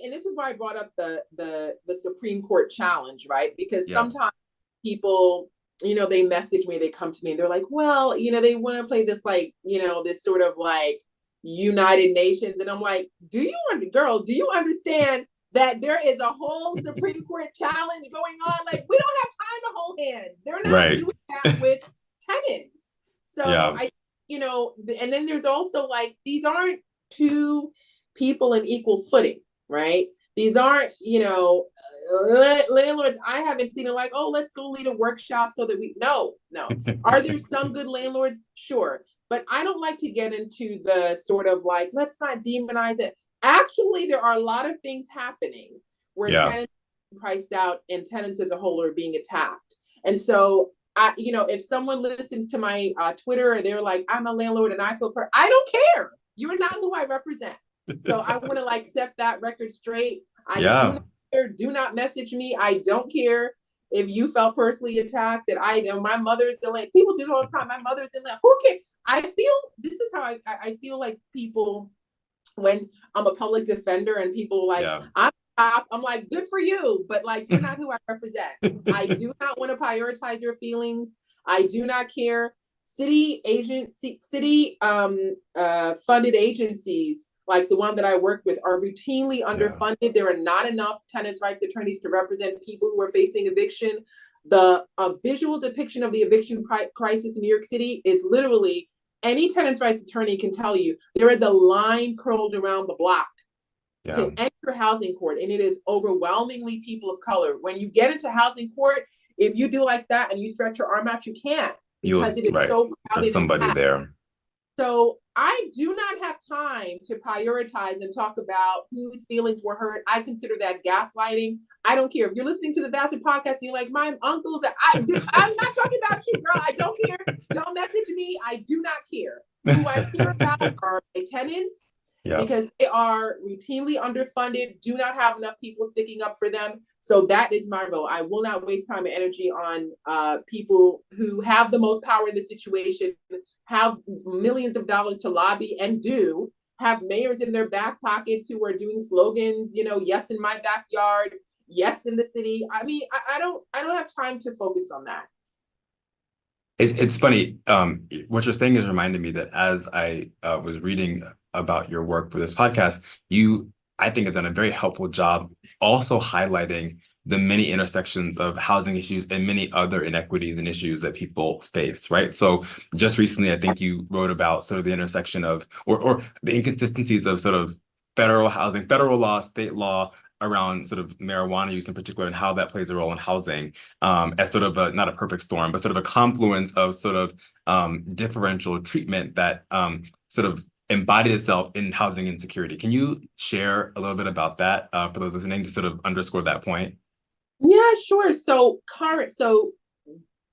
Speaker 4: and this is why I brought up the Supreme Court challenge, right? Because sometimes people, they message me, they come to me, and they're like, well, they want to play this like, this sort of like United Nations, and I'm like, do you understand that there is a whole Supreme Court challenge going on? Like, we don't have time to hold hands. They're not doing that with tenants. So and then there's also like, these aren't two people in equal footing, right? These aren't, landlords. I haven't seen it like, oh, let's go lead a workshop so that no. Are there some good landlords? Sure. But I don't like to get into the sort of like, let's not demonize it. Actually, there are a lot of things happening where tenants are priced out and tenants as a whole are being attacked. And so, if someone listens to my Twitter and they're like, I'm a landlord and I feel I don't care. You're not who I represent. So I want to like set that record straight. Do not message me. I don't care if you felt personally attacked. That my mother's in land. People do it all the time. My mother's in land. Who cares? I feel this is how I feel like people, when I'm a public defender and people like,
Speaker 3: Yeah.
Speaker 4: I'm like, good for you, but like, you're not who I represent. I do not want to prioritize your feelings. I do not care. City funded agencies like the one that I work with are routinely underfunded. There are not enough tenants' rights attorneys to represent people who are facing eviction. The visual depiction of the eviction crisis in New York City is literally, any tenants' rights attorney can tell you, there is a line curled around the block to enter housing court, and it is overwhelmingly people of color. When you get into housing court, if you do like that and you stretch your arm out, you can't, because it is so crowded.
Speaker 3: There's somebody there.
Speaker 4: So I do not have time to prioritize and talk about whose feelings were hurt. I consider that gaslighting. I don't care if you're listening to the Vassar podcast and you're like, my uncles, I'm not talking about you, girl. I don't care. Don't message me. I do not care. Who I care about are my tenants, because they are routinely underfunded, do not have enough people sticking up for them. So that is my role. I will not waste time and energy on people who have the most power in the situation, have millions of dollars to lobby, and do have mayors in their back pockets who are doing slogans, yes in my backyard, yes in the city. I mean, I don't have time to focus on that.
Speaker 3: It's funny. What you're saying is reminding me that as I was reading about your work for this podcast, I think, have done a very helpful job also highlighting the many intersections of housing issues and many other inequities and issues that people face, right? So just recently, I think you wrote about sort of the intersection of, or the inconsistencies of sort of federal housing, federal law, state law, around sort of marijuana use in particular, and how that plays a role in housing, as sort of not a perfect storm, but sort of a confluence of sort of differential treatment that sort of embodied itself in housing insecurity. Can you share a little bit about that for those listening to sort of underscore that point?
Speaker 4: Yeah, sure. So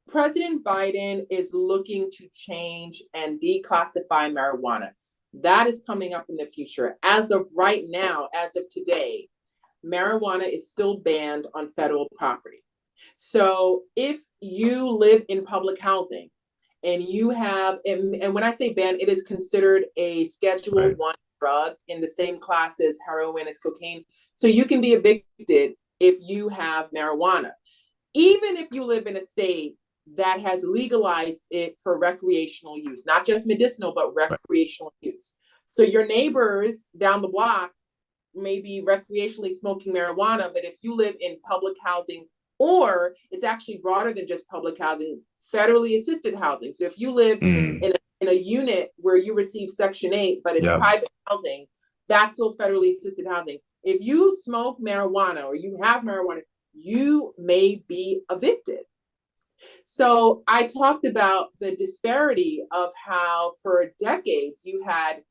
Speaker 4: President Biden is looking to change and declassify marijuana. That is coming up in the future. As of right now, as of today, marijuana is still banned on federal property. So if you live in public housing and you have, and when I say banned, it is considered a Schedule 1 drug in the same class as heroin, as cocaine. So you can be evicted if you have marijuana, even if you live in a state that has legalized it for recreational use, not just medicinal, but recreational use. So your neighbors down the block may be recreationally smoking marijuana, but if you live in public housing, or it's actually broader than just public housing, federally assisted housing. So if you live in a unit where you receive Section 8, but it's private housing, that's still federally assisted housing. If you smoke marijuana or you have marijuana, you may be evicted. So I talked about the disparity of how for decades you had,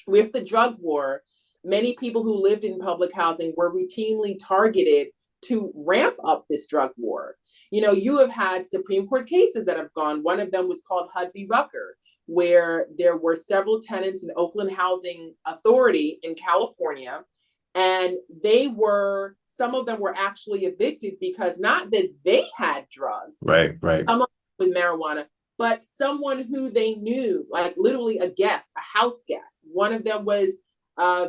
Speaker 4: with the drug war, many people who lived in public housing were routinely targeted to ramp up this drug war. You have had Supreme Court cases that have gone. One of them was called HUD v. Rucker, where there were several tenants in Oakland Housing Authority in California, and some of them were actually evicted because not that they had drugs,
Speaker 3: right,
Speaker 4: some with marijuana, but someone who they knew, like literally a guest, a house guest. One of them was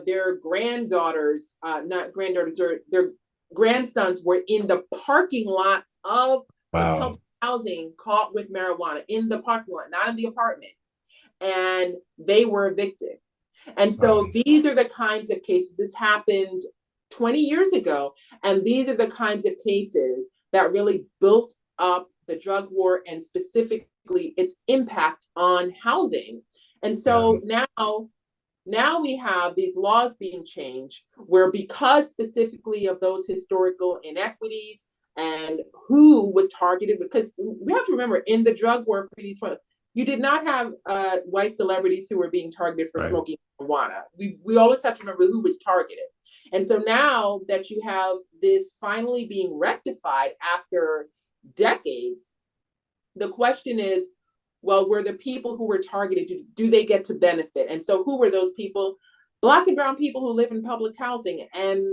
Speaker 4: their granddaughters, not granddaughters, or their grandsons were in the parking lot of the public housing caught with marijuana in the parking lot, not in the apartment. And they were evicted. And so these are the kinds of cases. This happened 20 years ago. And these are the kinds of cases that really built up the drug war and specifically its impact on housing. And so now we have these laws being changed where, because specifically of those historical inequities and who was targeted, because we have to remember, in the drug war for these, you did not have white celebrities who were being targeted for smoking marijuana. We always have to remember who was targeted. And so now that you have this finally being rectified after decades, the question is, well, were the people who were targeted, do they get to benefit? And so who were those people? Black and brown people who live in public housing. And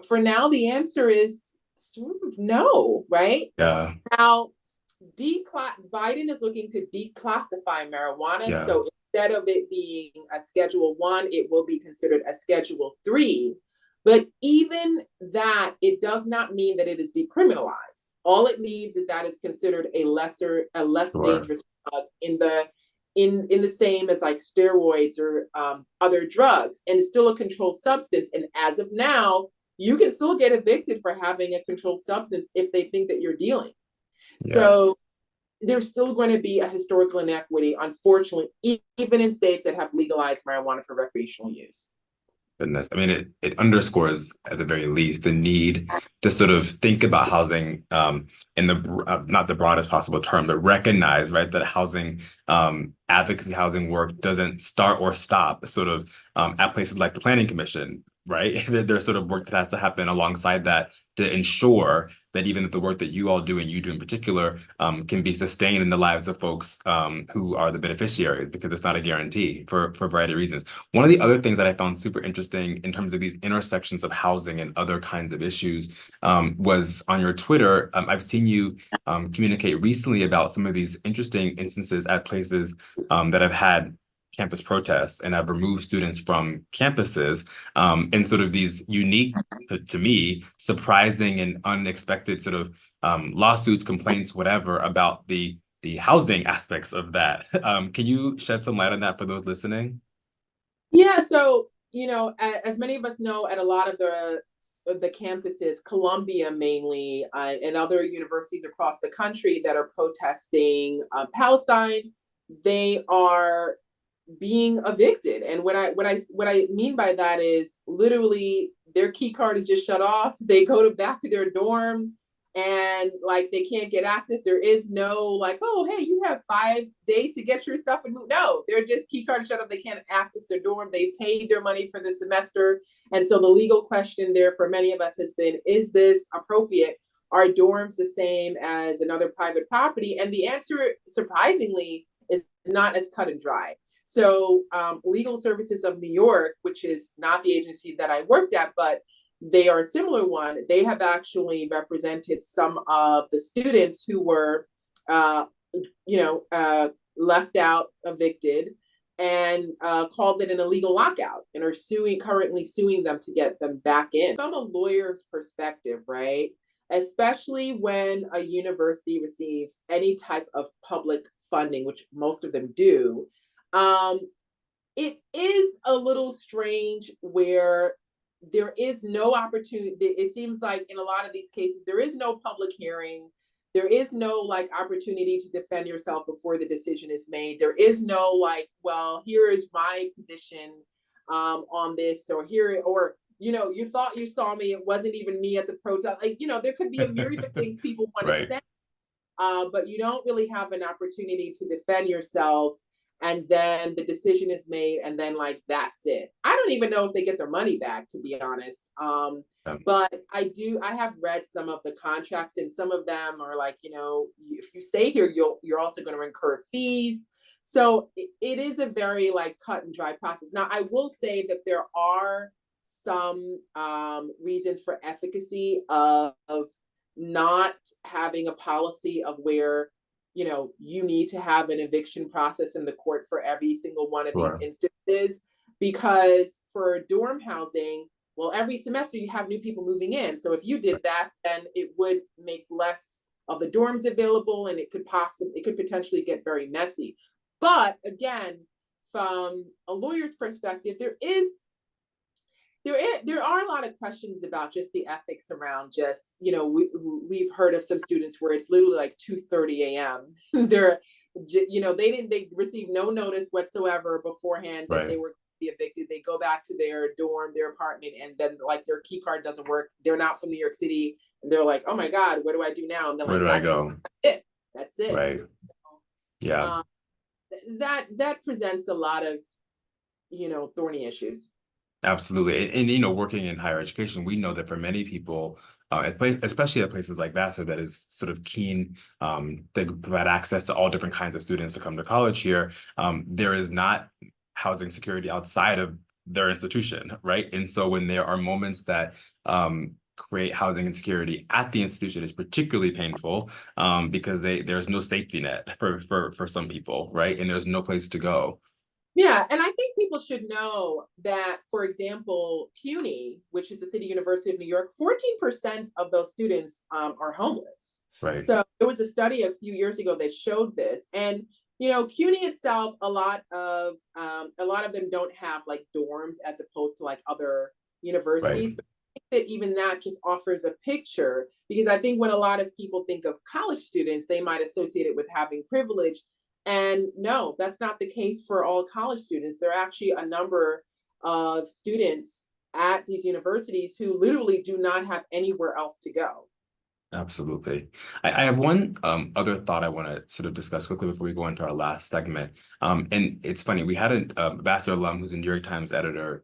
Speaker 4: for now, the answer is sort of no, right?
Speaker 3: Yeah.
Speaker 4: Now, Biden is looking to declassify marijuana.
Speaker 3: Yeah.
Speaker 4: So instead of it being a Schedule 1, it will be considered a Schedule 3. But even that, it does not mean that it is decriminalized. All it means is that it's considered a less dangerous drug in the same as like steroids or other drugs, and it's still a controlled substance. And as of now, you can still get evicted for having a controlled substance if they think that you're dealing.
Speaker 3: Yeah.
Speaker 4: So there's still going to be a historical inequity, unfortunately, even in states that have legalized marijuana for recreational use.
Speaker 3: Goodness. I mean, it underscores at the very least the need to sort of think about housing in the not the broadest possible term, but recognize, right, that housing advocacy, housing work doesn't start or stop sort of at places like the Planning Commission, right? There's sort of work that has to happen alongside that to ensure that even the work that you all do and you do in particular can be sustained in the lives of folks who are the beneficiaries, because it's not a guarantee for a variety of reasons. One of the other things that I found super interesting in terms of these intersections of housing and other kinds of issues was on your Twitter. I've seen you communicate recently about some of these interesting instances at places that have had campus protests and have removed students from campuses and sort of these unique, to me, surprising and unexpected sort of lawsuits, complaints, whatever, about the housing aspects of that. Can you shed some light on that for those listening?
Speaker 4: Yeah, so, as many of us know, at a lot of the campuses, Columbia mainly, and other universities across the country that are protesting Palestine, they are being evicted. And what I mean by that is literally their key card is just shut off. They go back to their dorm and like they can't get access. There is no like, oh, hey, you have 5 days to get your stuff and move. No, they're just key card shut off. They can't access their dorm. They paid their money for the semester. And so the legal question there for many of us has been, is this appropriate? Are dorms the same as another private property? And the answer, surprisingly, is not as cut and dry. So Legal Services of New York, which is not the agency that I worked at, but they are a similar one. They have actually represented some of the students who were, left out, evicted, and called it an illegal lockout and are currently suing them to get them back in. From a lawyer's perspective, right? Especially when a university receives any type of public funding, which most of them do, it is a little strange where there is no opportunity. It seems like in a lot of these cases, there is no public hearing. There is no like opportunity to defend yourself before the decision is made. There is no like, well, here is my position on this, or here, or you thought you saw me. It wasn't even me at the protest. Like, there could be a myriad of things people want to say, but you don't really have an opportunity to defend yourself. And then the decision is made, and then like that's it. I don't even know if they get their money back, to be honest. But I have read some of the contracts, and some of them are like, if you stay here, you're also going to incur fees. So it is a very like cut and dry process. Now, I will say that there are some reasons for efficacy of not having a policy of where you need to have an eviction process in the court for every single one of these instances, because for dorm housing, well, every semester you have new people moving in. So if you did that, then it would make less of the dorms available, and it could potentially get very messy. But again, from a lawyer's perspective, there are a lot of questions about just the ethics around just, we've heard of some students where it's literally like 2:30 a.m. They received no notice whatsoever beforehand that they were going to be evicted. They go back to their dorm, their apartment, and then like their key card doesn't work. They're not from New York City, and they're like, oh my God, what do I do now? And they're
Speaker 3: where do I go?
Speaker 4: That's it.
Speaker 3: Right. Yeah.
Speaker 4: That presents a lot of, thorny issues.
Speaker 3: Absolutely. And working in higher education, we know that for many people, especially at places like Vassar, that is sort of keen, they provide access to all different kinds of students to come to college here. There is not housing security outside of their institution, right? And so when there are moments that create housing insecurity at the institution is particularly painful, because there's no safety net for some people, right? And there's no place to go.
Speaker 4: Yeah, and I think people should know that, for example, CUNY, which is the City University of New York, 14% of those students are homeless.
Speaker 3: Right.
Speaker 4: So there was a study a few years ago that showed this. And CUNY itself, a lot of them don't have like dorms as opposed to like other
Speaker 3: Right.
Speaker 4: universities. But I think that even that just offers a picture, because I think when a lot of people think of college students, they might associate it with having privilege. And no, that's not the case for all college students. There are actually a number of students at these universities who literally do not have anywhere else to go.
Speaker 3: Absolutely. I have one other thought I want to sort of discuss quickly before we go into our last segment. And it's funny, we had a Vassar alum who's a New York Times editor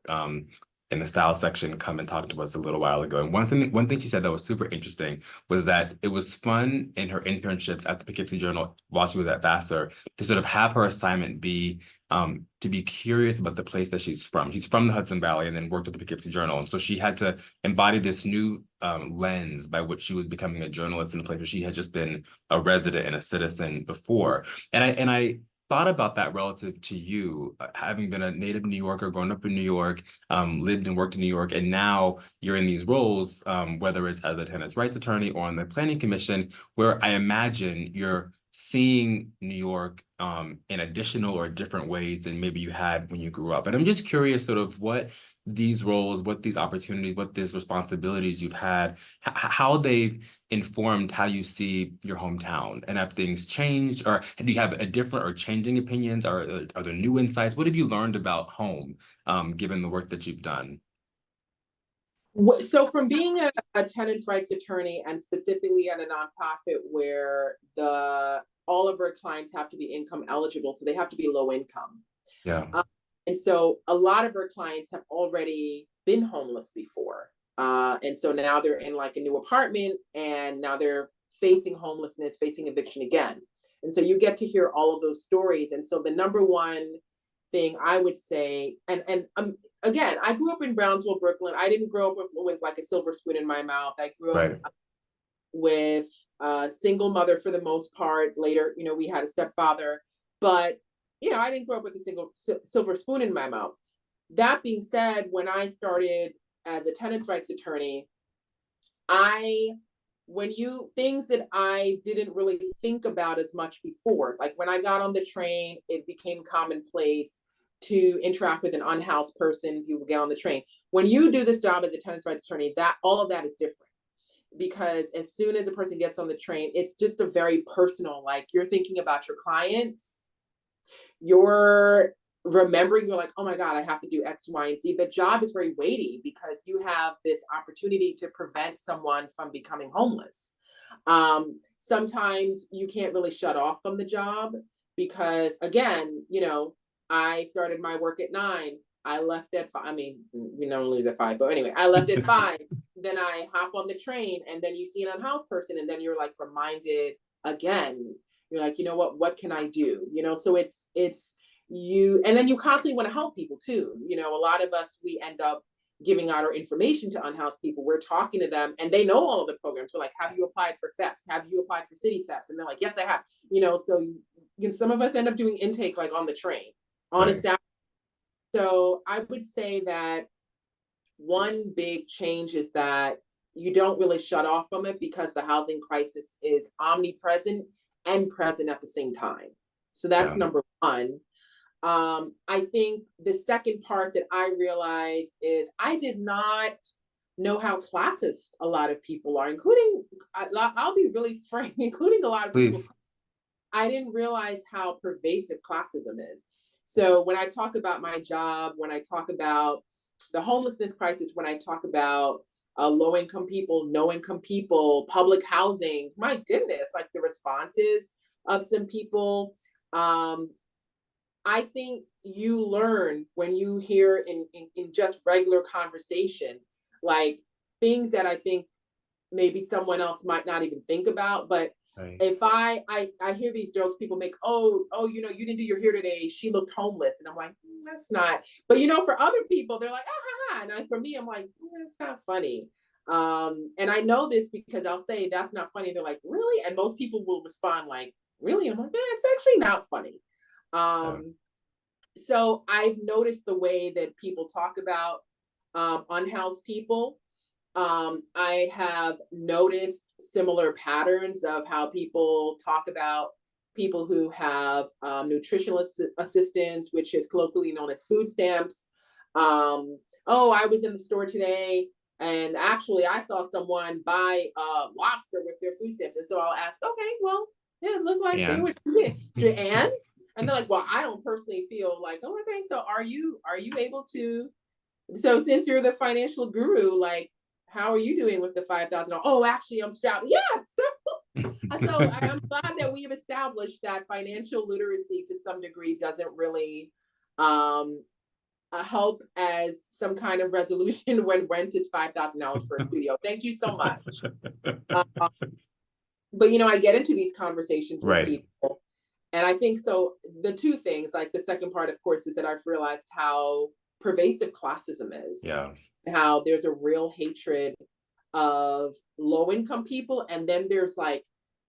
Speaker 3: in the style section come and talk to us a little while ago. And one thing she said that was super interesting was that it was fun in her internships at the Poughkeepsie Journal while she was at Vassar to sort of have her assignment be to be curious about the place that she's from. She's from the Hudson Valley and then worked at the Poughkeepsie Journal. And so she had to embody this new lens by which she was becoming a journalist in a place where she had just been a resident and a citizen before. And I thought about that relative to you, having been a native New Yorker, growing up in New York, lived and worked in New York, and now you're in these roles, whether it's as a tenants' rights attorney or on the Planning Commission, where I imagine you're seeing New York in additional or different ways than maybe you had when you grew up. And I'm just curious sort of what these roles, what these opportunities, what these responsibilities you've had, how they've informed how you see your hometown, and have things changed, or do you have a different or changing opinions, or are there new insights? What have you learned about home, given the work that you've done?
Speaker 4: So from being a tenants' rights attorney, and specifically at a nonprofit where all of our clients have to be income eligible, so they have to be low income.
Speaker 3: Yeah.
Speaker 4: And so a lot of our clients have already been homeless before. And so now they're in like a new apartment, and now they're facing homelessness, facing eviction again. And so you get to hear all of those stories. And so the number one thing I would say, and again, I grew up in Brownsville, Brooklyn. I didn't grow up with like a silver spoon in my mouth. I grew up with a single mother for the most part. Later, we had a stepfather, but I didn't grow up with a single silver spoon in my mouth. That being said, when I started as a tenants' rights attorney, things that I didn't really think about as much before, like when I got on the train, it became commonplace to interact with an unhoused person. People get on the train. When you do this job as a tenants' rights attorney, all of that is different, because as soon as a person gets on the train, it's just a very personal, like you're thinking about your clients, you're remembering, you're like, oh my God, I have to do X, Y, and Z. The job is very weighty because you have this opportunity to prevent someone from becoming homeless. Sometimes you can't really shut off from the job because, again, I started my work at 9. I left at 5. I mean, we don't lose at 5, but anyway, I left at 5. Then I hop on the train, and then you see an unhoused person, and then you're like reminded again. You're like, what can I do? So it's you, and then you constantly want to help people too. A lot of us, we end up giving out our information to unhoused people. We're talking to them, and they know all of the programs. We're like, have you applied for FEPS? Have you applied for city FEPS? And they're like, yes, I have. So some of us end up doing intake like on the train on a Saturday. So I would say that one big change is that you don't really shut off from it, because the housing crisis is omnipresent and present at the same time. So that's number one. I think the second part that I realized is I did not know how classist a lot of people are, including, I'll be really frank, including a lot of people. I didn't realize how pervasive classism is. So when I talk about my job, when I talk about the homelessness crisis, when I talk about low-income people, no-income people, public housing, my goodness, like the responses of some people, I think you learn when you hear in just regular conversation, like things that I think maybe someone else might not even think about. But if I hear these jokes people make, oh, you didn't do your hair today, she looked homeless. And I'm like, that's not. But for other people, they're like, ah, ha, ha. And for me, I'm like, that's not funny. And I know this because I'll say that's not funny. They're like, really? And most people will respond like, really? I'm like, yeah, it's actually not funny.
Speaker 3: Yeah.
Speaker 4: So I've noticed the way that people talk about unhoused people. I have noticed similar patterns of how people talk about people who have nutritional assistance, which is colloquially known as food stamps. Oh, I was in the store today and actually I saw someone buy lobster with their food stamps. And so I'll ask, okay, well, yeah, it looked like they were, and they're like, well, I don't personally feel like, oh, okay, so are you able to, so since you're the financial guru, like, how are you doing with the 5,000? Oh, actually, I'm strapped. Yes. So I'm glad that we've established that financial literacy to some degree doesn't really help as some kind of resolution when rent is $5,000 for a studio. Thank you so much. But I get into these conversations with
Speaker 3: Right.
Speaker 4: people, and I think so. The two things, like the second part, of course, is that I've realized how pervasive classism is.
Speaker 3: Yeah.
Speaker 4: How there's a real hatred of low income people, and then there's like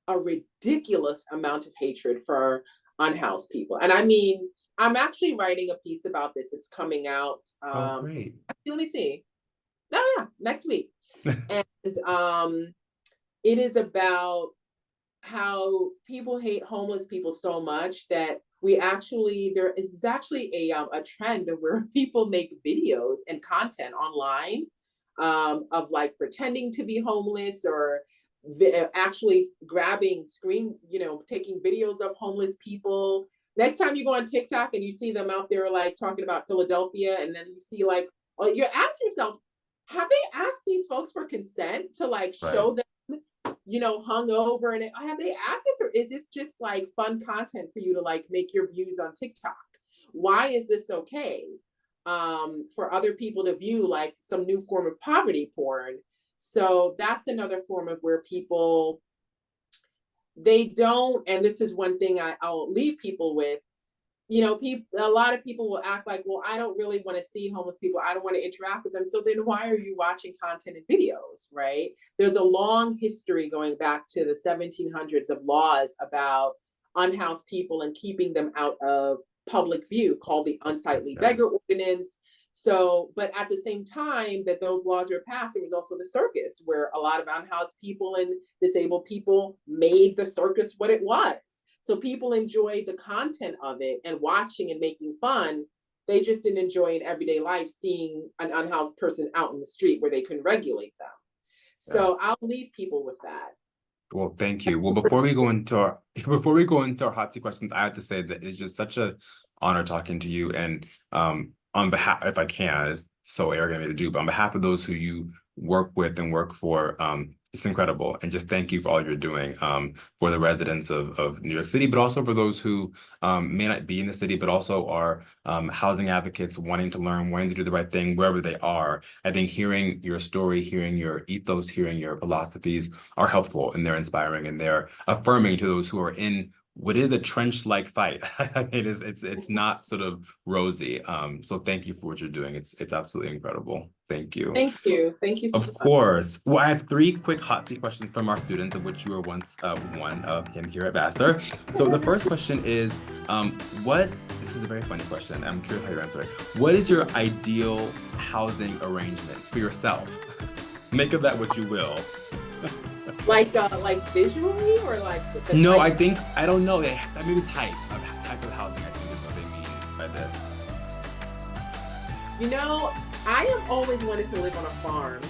Speaker 4: a ridiculous amount of hatred for unhoused people. And I mean, I'm actually writing a piece about this. It's coming out.
Speaker 3: Oh, great.
Speaker 4: Let me see. Oh yeah, next week. And it is about how people hate homeless people so much that there is actually a trend of where people make videos and content online of like pretending to be homeless or actually grabbing taking videos of homeless people. Next time you go on TikTok and you see them out there like talking about Philadelphia, and then you see like, oh, you ask yourself, have they asked these folks for consent to like show them hung over, and have they asked this, or is this just like fun content for you to like make your views on TikTok? Why is this okay for other people to view like some new form of poverty porn? So that's another form of where people, they don't, and this is one thing I'll leave people with. A lot of people will act like, well, I don't really want to see homeless people. I don't want to interact with them. So then why are you watching content and videos, right? There's a long history going back to the 1700s of laws about unhoused people and keeping them out of public view, called the Unsightly Beggar Ordinance. So, but at the same time that those laws were passed, there was also the circus, where a lot of unhoused people and disabled people made the circus what it was. So people enjoyed the content of it and watching and making fun. They just didn't enjoy in everyday life seeing an unhoused person out in the street where they couldn't regulate them. So I'll leave people with that.
Speaker 3: Well, thank you. Well, before we go into our hot seat questions, I have to say that it's just such an honor talking to you. And on behalf, if I can, it's so arrogant of me to do, but on behalf of those who you work with and work for, it's incredible. And just thank you for all you're doing for the residents of New York City, but also for those who may not be in the city, but also are housing advocates wanting to learn, wanting to do the right thing wherever they are. I think hearing your story, hearing your ethos, hearing your philosophies are helpful, and they're inspiring, and they're affirming to those who are in what is a trench-like fight. I mean, it's not sort of rosy. So thank you for what you're doing. It's absolutely incredible. Thank you.
Speaker 4: Thank you. Thank you so
Speaker 3: Of
Speaker 4: much.
Speaker 3: course. Well, I have 3 quick hot seat questions from our students, of which you were once one of him here at Vassar. So the first question is, this is a very funny question. I'm curious how you answer it. What is your ideal housing arrangement for yourself? Make of that what you will.
Speaker 4: Like visually, or like
Speaker 3: no, I don't know. Maybe type of housing, I think, is what they mean by this.
Speaker 4: I have always wanted to live on a farm.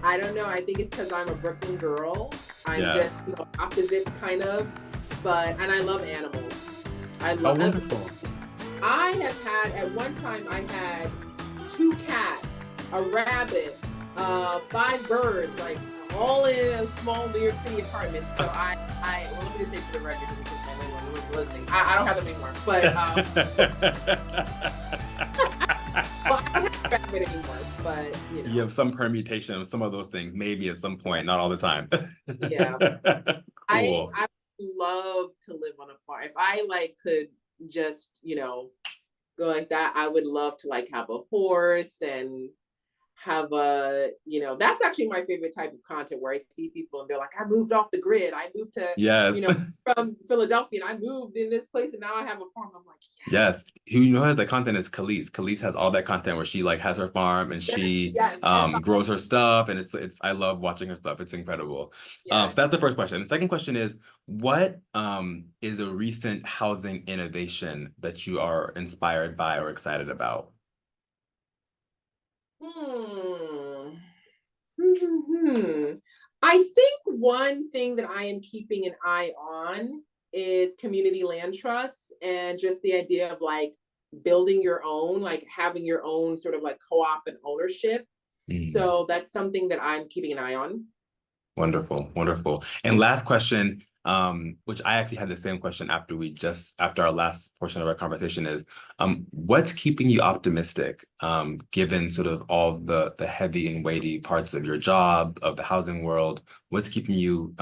Speaker 4: I don't know. I think it's because I'm a Brooklyn girl. I'm just opposite kind of, and I love animals.
Speaker 3: Wonderful.
Speaker 4: I have had, at one time, I had 2 cats, a rabbit, 5 birds, like all in a small New York City apartment. So well, let me just say for the record, because my landlord was listening. I don't have them anymore, but well, I don't have a rabbit anymore, but
Speaker 3: you have some permutation of some of those things, maybe at some point, not all the time.
Speaker 4: Yeah.
Speaker 3: Cool.
Speaker 4: I love to live on a farm. If I could just, go like that, I would love to have a horse and have a, that's actually my favorite type of content, where I see people and they're like, I moved off the grid. I moved to,
Speaker 3: Yes.
Speaker 4: from Philadelphia, and I moved in this place and now I have a farm. I'm like,
Speaker 3: Yes. Who you know the content is Khalees. Khalees has all that content where she like has her farm and she
Speaker 4: yes,
Speaker 3: grows her stuff, and it's I love watching her stuff. It's incredible. So
Speaker 4: yes.
Speaker 3: that's the first question. The second question is, what is a recent housing innovation that you are inspired by or excited about?
Speaker 4: I think one thing that I am keeping an eye on is community land trusts, and just the idea of like building your own, like having your own sort of like co-op and ownership. So that's something that I'm keeping an eye on.
Speaker 3: Wonderful, wonderful. And last question, which I actually had the same question after our last portion of our conversation, is what's keeping you optimistic, given sort of all the heavy and weighty parts of your job, of the housing world? What's keeping you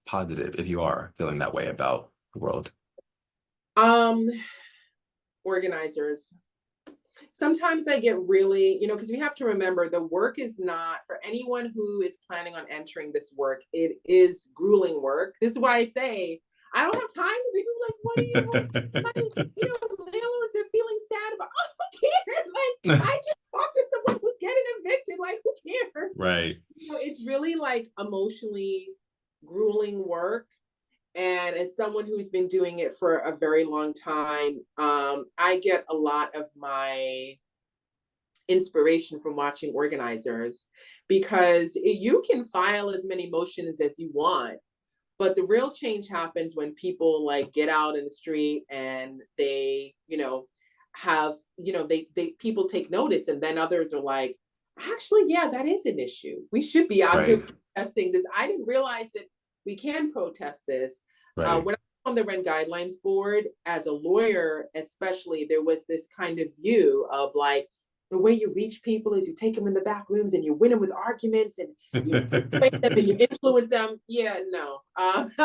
Speaker 3: positive, if you are feeling that way about the world?
Speaker 4: Organizers. Sometimes I get really, because we have to remember, the work is not, for anyone who is planning on entering this work, it is grueling work. This is why I say, I don't have time to be like, what do you want? Landlords are feeling sad about, who cares? Like, I just talked to someone who's getting evicted, like, who cares?
Speaker 3: Right.
Speaker 4: It's really like emotionally grueling work. And as someone who's been doing it for a very long time, I get a lot of my inspiration from watching organizers, because you can file as many motions as you want, but the real change happens when people like get out in the street and they, have, people take notice, and then others are like, actually, yeah, that is an issue. We should be out here protesting this. I didn't realize that we can protest this. When I was on the Rent Guidelines Board, as a lawyer especially, there was this kind of view of like, the way you reach people is you take them in the back rooms and you win them with arguments and you persuade them and you influence them. Yeah, no. If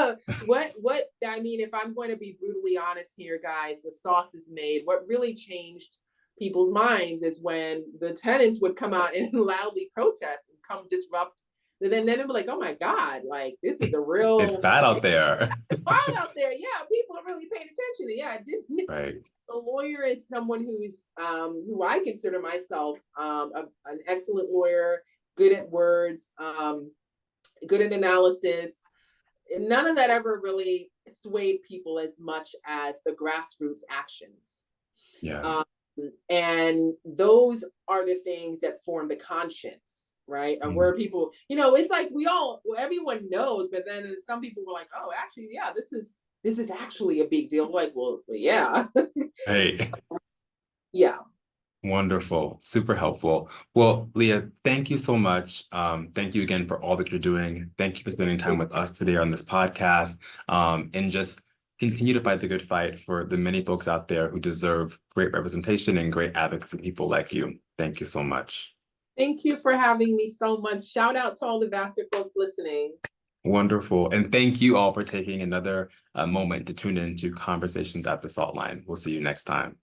Speaker 4: I'm going to be brutally honest here, guys, the sauce is made. What really changed people's minds is when the tenants would come out and loudly protest and come disrupt. And then they'd be like, oh my God, like this is a real,
Speaker 3: it's bad out there.
Speaker 4: It's bad out there. Yeah, people are really paying attention. Yeah, it didn't.
Speaker 3: Right.
Speaker 4: A lawyer is someone who's who I consider myself an excellent lawyer, good at words, good at analysis. None of that ever really swayed people as much as the grassroots actions.
Speaker 3: Yeah.
Speaker 4: And those are the things that form the conscience, right? Of where people, it's like everyone knows, but then some people were like, oh, actually, yeah, this is actually a big deal. Like, well, yeah.
Speaker 3: Hey.
Speaker 4: Yeah.
Speaker 3: Wonderful. Super helpful. Well, Leah, thank you so much. Thank you again for all that you're doing. Thank you for spending time with us today on this podcast. And just continue to fight the good fight for the many folks out there who deserve great representation and great advocacy people like you. Thank you so much.
Speaker 4: Thank you for having me so much. Shout out to all the Vassar folks listening.
Speaker 3: Wonderful. And thank you all for taking another moment to tune in to Conversations at the Salt Line. We'll see you next time.